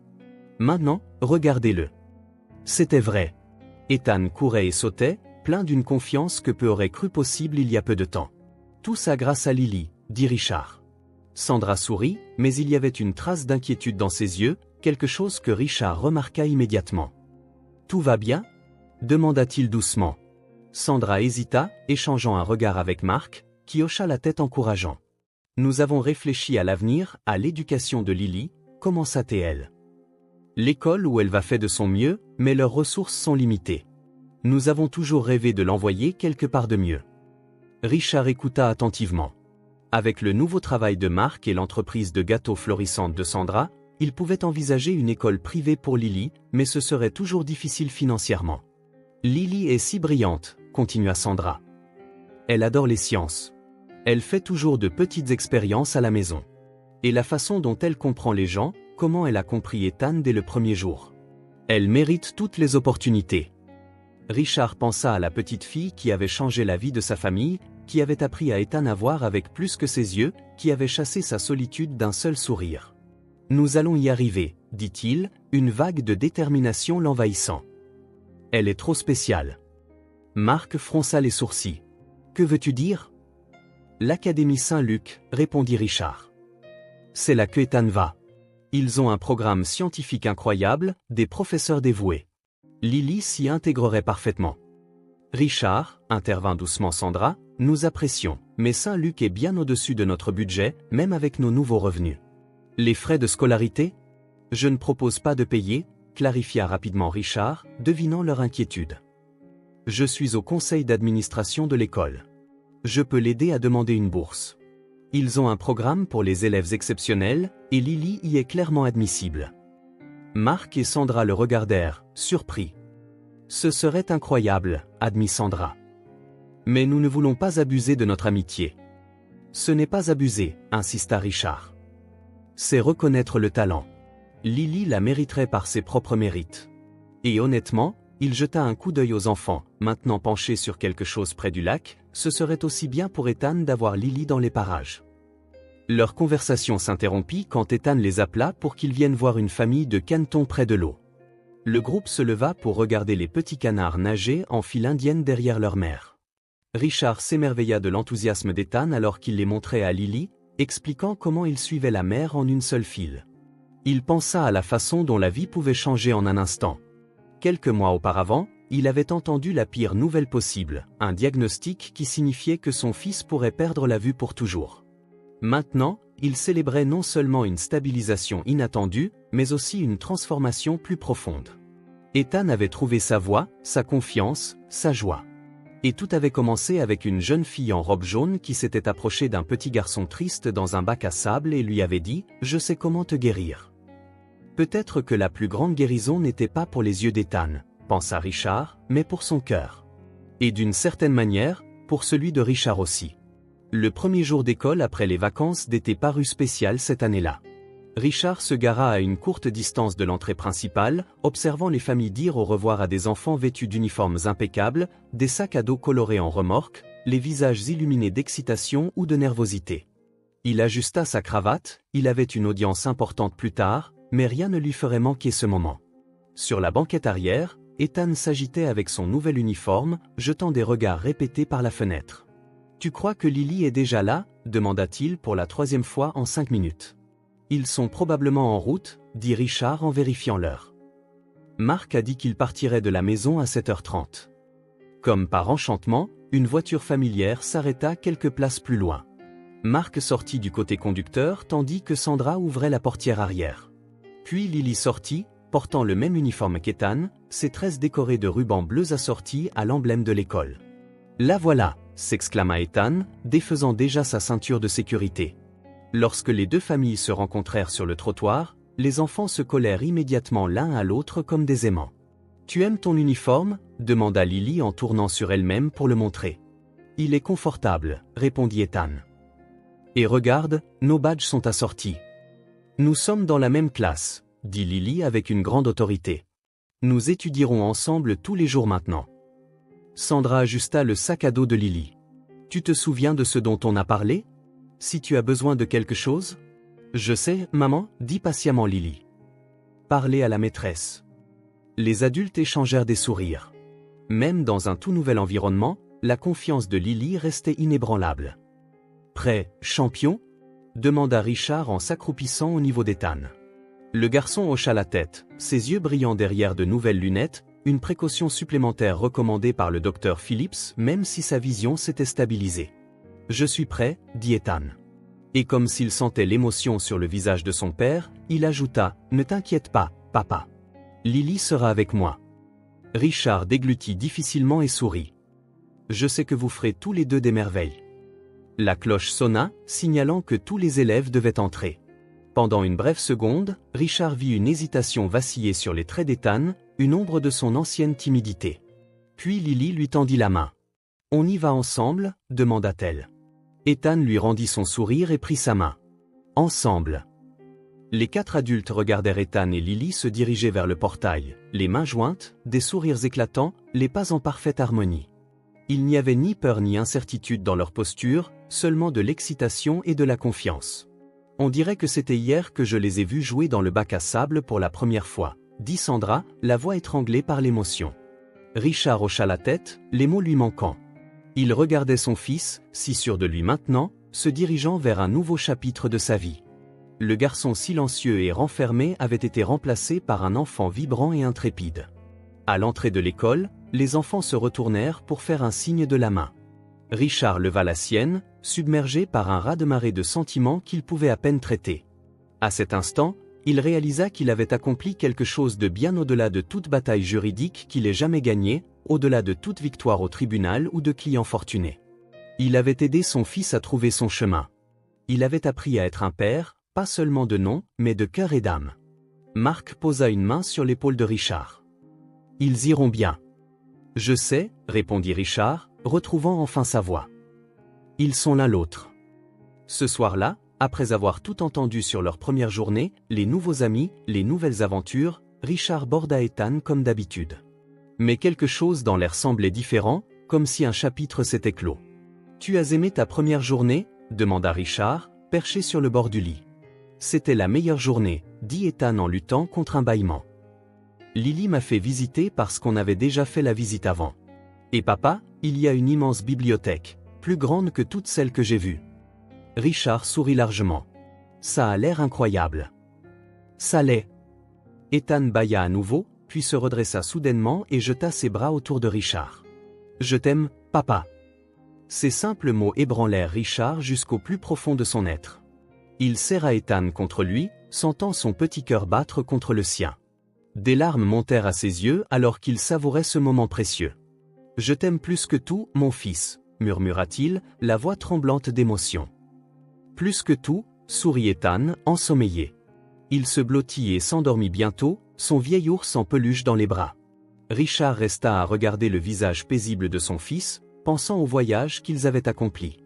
Maintenant, regardez-le. C'était vrai. Ethan courait et sautait, plein d'une confiance que peu aurait cru possible il y a peu de temps. Tout ça grâce à Lily, dit Richard. Sandra sourit, mais il y avait une trace d'inquiétude dans ses yeux, quelque chose que Richard remarqua immédiatement. « Tout va bien » demanda-t-il doucement. Sandra hésita, échangeant un regard avec Mark, qui hocha la tête encourageant. « Nous avons réfléchi à l'avenir, à l'éducation de Lily, commença-t-elle. L'école où elle va fait de son mieux, mais leurs ressources sont limitées. Nous avons toujours rêvé de l'envoyer quelque part de mieux. » Richard écouta attentivement. Avec le nouveau travail de Mark et l'entreprise de gâteaux florissante de Sandra, il pouvait envisager une école privée pour Lily, mais ce serait toujours difficile financièrement. « Lily est si brillante, » continua Sandra. « Elle adore les sciences. Elle fait toujours de petites expériences à la maison. Et la façon dont elle comprend les gens, comment elle a compris Ethan dès le premier jour. Elle mérite toutes les opportunités. » Richard pensa à la petite fille qui avait changé la vie de sa famille, qui avait appris à Ethan à voir avec plus que ses yeux, qui avait chassé sa solitude d'un seul sourire. « Nous allons y arriver, » dit-il, une vague de détermination l'envahissant. « Elle est trop spéciale. » Mark fronça les sourcils. « Que veux-tu dire ?»« L'Académie Saint-Luc, » répondit Richard. « C'est là que Ethan va. Ils ont un programme scientifique incroyable, des professeurs dévoués. Lily s'y intégrerait parfaitement. » Richard, intervint doucement Sandra, nous apprécions, mais Saint-Luc est bien au-dessus de notre budget, même avec nos nouveaux revenus. Les frais de scolarité ? Je ne propose pas de payer, clarifia rapidement Richard, devinant leur inquiétude. Je suis au conseil d'administration de l'école. Je peux l'aider à demander une bourse. Ils ont un programme pour les élèves exceptionnels, et Lily y est clairement admissible. Mark et Sandra le regardèrent, surpris. Ce serait incroyable, admit Sandra. Mais nous ne voulons pas abuser de notre amitié. Ce n'est pas abuser, insista Richard. C'est reconnaître le talent. Lily la mériterait par ses propres mérites. Et honnêtement, il jeta un coup d'œil aux enfants, maintenant penchés sur quelque chose près du lac, ce serait aussi bien pour Ethan d'avoir Lily dans les parages. Leur conversation s'interrompit quand Ethan les appela pour qu'ils viennent voir une famille de canetons près de l'eau. Le groupe se leva pour regarder les petits canards nager en file indienne derrière leur mère. Richard s'émerveilla de l'enthousiasme d'Ethan alors qu'il les montrait à Lily, expliquant comment il suivait la mère en une seule file. Il pensa à la façon dont la vie pouvait changer en un instant. Quelques mois auparavant, il avait entendu la pire nouvelle possible, un diagnostic qui signifiait que son fils pourrait perdre la vue pour toujours. Maintenant, il célébrait non seulement une stabilisation inattendue, mais aussi une transformation plus profonde. Ethan avait trouvé sa voie, sa confiance, sa joie. Et tout avait commencé avec une jeune fille en robe jaune qui s'était approchée d'un petit garçon triste dans un bac à sable et lui avait dit « Je sais comment te guérir ». Peut-être que la plus grande guérison n'était pas pour les yeux d'Ethan, pensa Richard, mais pour son cœur. Et d'une certaine manière, pour celui de Richard aussi. Le premier jour d'école après les vacances d'été parut spécial cette année-là. Richard se gara à une courte distance de l'entrée principale, observant les familles dire au revoir à des enfants vêtus d'uniformes impeccables, des sacs à dos colorés en remorque, les visages illuminés d'excitation ou de nervosité. Il ajusta sa cravate, il avait une audience importante plus tard, mais rien ne lui ferait manquer ce moment. Sur la banquette arrière, Ethan s'agitait avec son nouvel uniforme, jetant des regards répétés par la fenêtre. « Tu crois que Lily est déjà là ?» demanda-t-il pour la 3e fois en 5 minutes. « Ils sont probablement en route, » dit Richard en vérifiant l'heure. Mark a dit qu'il partirait de la maison à 7h30. Comme par enchantement, une voiture familière s'arrêta quelques places plus loin. Mark sortit du côté conducteur tandis que Sandra ouvrait la portière arrière. Puis Lily sortit, portant le même uniforme qu'Ethan, ses tresses décorées de rubans bleus assortis à l'emblème de l'école. « La voilà !» s'exclama Ethan, défaisant déjà sa ceinture de sécurité. Lorsque les deux familles se rencontrèrent sur le trottoir, les enfants se collèrent immédiatement l'un à l'autre comme des aimants. « Tu aimes ton uniforme ?» demanda Lily en tournant sur elle-même pour le montrer. « Il est confortable, répondit Ethan. « Et regarde, nos badges sont assortis. »« Nous sommes dans la même classe, » dit Lily avec une grande autorité. « Nous étudierons ensemble tous les jours maintenant. » Sandra ajusta le sac à dos de Lily. « Tu te souviens de ce dont on a parlé? Si tu as besoin de quelque chose? »« Je sais, maman, » dit patiemment Lily. « Parlez à la maîtresse. » Les adultes échangèrent des sourires. Même dans un tout nouvel environnement, la confiance de Lily restait inébranlable. « Prêt, champion ?» demanda Richard en s'accroupissant au niveau d'Ethan. Le garçon hocha la tête, ses yeux brillant derrière de nouvelles lunettes, une précaution supplémentaire recommandée par le docteur Phillips même si sa vision s'était stabilisée. « Je suis prêt, » dit Ethan. Et comme s'il sentait l'émotion sur le visage de son père, il ajouta « Ne t'inquiète pas, papa. Lily sera avec moi. » Richard déglutit difficilement et sourit. « Je sais que vous ferez tous les deux des merveilles. » La cloche sonna, signalant que tous les élèves devaient entrer. Pendant une brève seconde, Richard vit une hésitation vaciller sur les traits d'Ethan, une ombre de son ancienne timidité. Puis Lily lui tendit la main. « On y va ensemble ?» demanda-t-elle. Ethan lui rendit son sourire et prit sa main. « Ensemble !» Les quatre adultes regardèrent Ethan et Lily se diriger vers le portail, les mains jointes, des sourires éclatants, les pas en parfaite harmonie. Il n'y avait ni peur ni incertitude dans leur posture, seulement de l'excitation et de la confiance. « On dirait que c'était hier que je les ai vus jouer dans le bac à sable pour la première fois, » dit Sandra, la voix étranglée par l'émotion. Richard hocha la tête, les mots lui manquant. Il regardait son fils, si sûr de lui maintenant, se dirigeant vers un nouveau chapitre de sa vie. Le garçon silencieux et renfermé avait été remplacé par un enfant vibrant et intrépide. À l'entrée de l'école, les enfants se retournèrent pour faire un signe de la main. Richard leva la sienne, submergé par un raz-de-marée de sentiments qu'il pouvait à peine traiter. À cet instant, il réalisa qu'il avait accompli quelque chose de bien au-delà de toute bataille juridique qu'il ait jamais gagnée, au-delà de toute victoire au tribunal ou de client fortuné. Il avait aidé son fils à trouver son chemin. Il avait appris à être un père, pas seulement de nom, mais de cœur et d'âme. Marc posa une main sur l'épaule de Richard. « Ils iront bien. »« Je sais, » répondit Richard, retrouvant enfin sa voix. « Ils sont l'un l'autre. » Ce soir-là, après avoir tout entendu sur leur première journée, les nouveaux amis, les nouvelles aventures, Richard borda Ethan comme d'habitude. Mais quelque chose dans l'air semblait différent, comme si un chapitre s'était clos. « Tu as aimé ta première journée ?» demanda Richard, perché sur le bord du lit. « C'était la meilleure journée, » dit Ethan en luttant contre un bâillement. « Lily m'a fait visiter parce qu'on avait déjà fait la visite avant. Et papa, il y a une immense bibliothèque, plus grande que toutes celles que j'ai vues. » Richard sourit largement. « Ça a l'air incroyable. »« Ça l'est. » Ethan bâilla à nouveau, puis se redressa soudainement et jeta ses bras autour de Richard. « Je t'aime, papa. » Ces simples mots ébranlèrent Richard jusqu'au plus profond de son être. Il serra Ethan contre lui, sentant son petit cœur battre contre le sien. Des larmes montèrent à ses yeux alors qu'il savourait ce moment précieux. « Je t'aime plus que tout, mon fils, » murmura-t-il, la voix tremblante d'émotion. « Plus que tout » sourit Ethan, ensommeillé. Il se blottit et s'endormit bientôt, son vieil ours en peluche dans les bras. Richard resta à regarder le visage paisible de son fils, pensant au voyage qu'ils avaient accompli.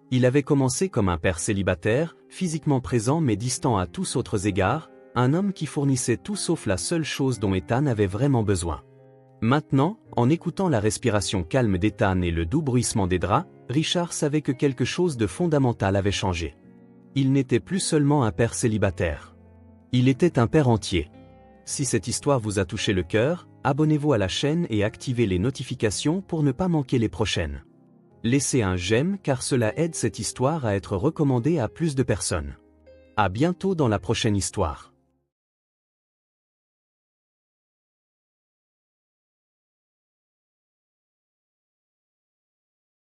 Il avait commencé comme un père célibataire, physiquement présent mais distant à tous autres égards, un homme qui fournissait tout sauf la seule chose dont Ethan avait vraiment besoin. Maintenant, en écoutant la respiration calme d'Ethan et le doux bruissement des draps, Richard savait que quelque chose de fondamental avait changé. Il n'était plus seulement un père célibataire. Il était un père entier. Si cette histoire vous a touché le cœur, abonnez-vous à la chaîne et activez les notifications pour ne pas manquer les prochaines. Laissez un j'aime car cela aide cette histoire à être recommandée à plus de personnes. À bientôt dans la prochaine histoire.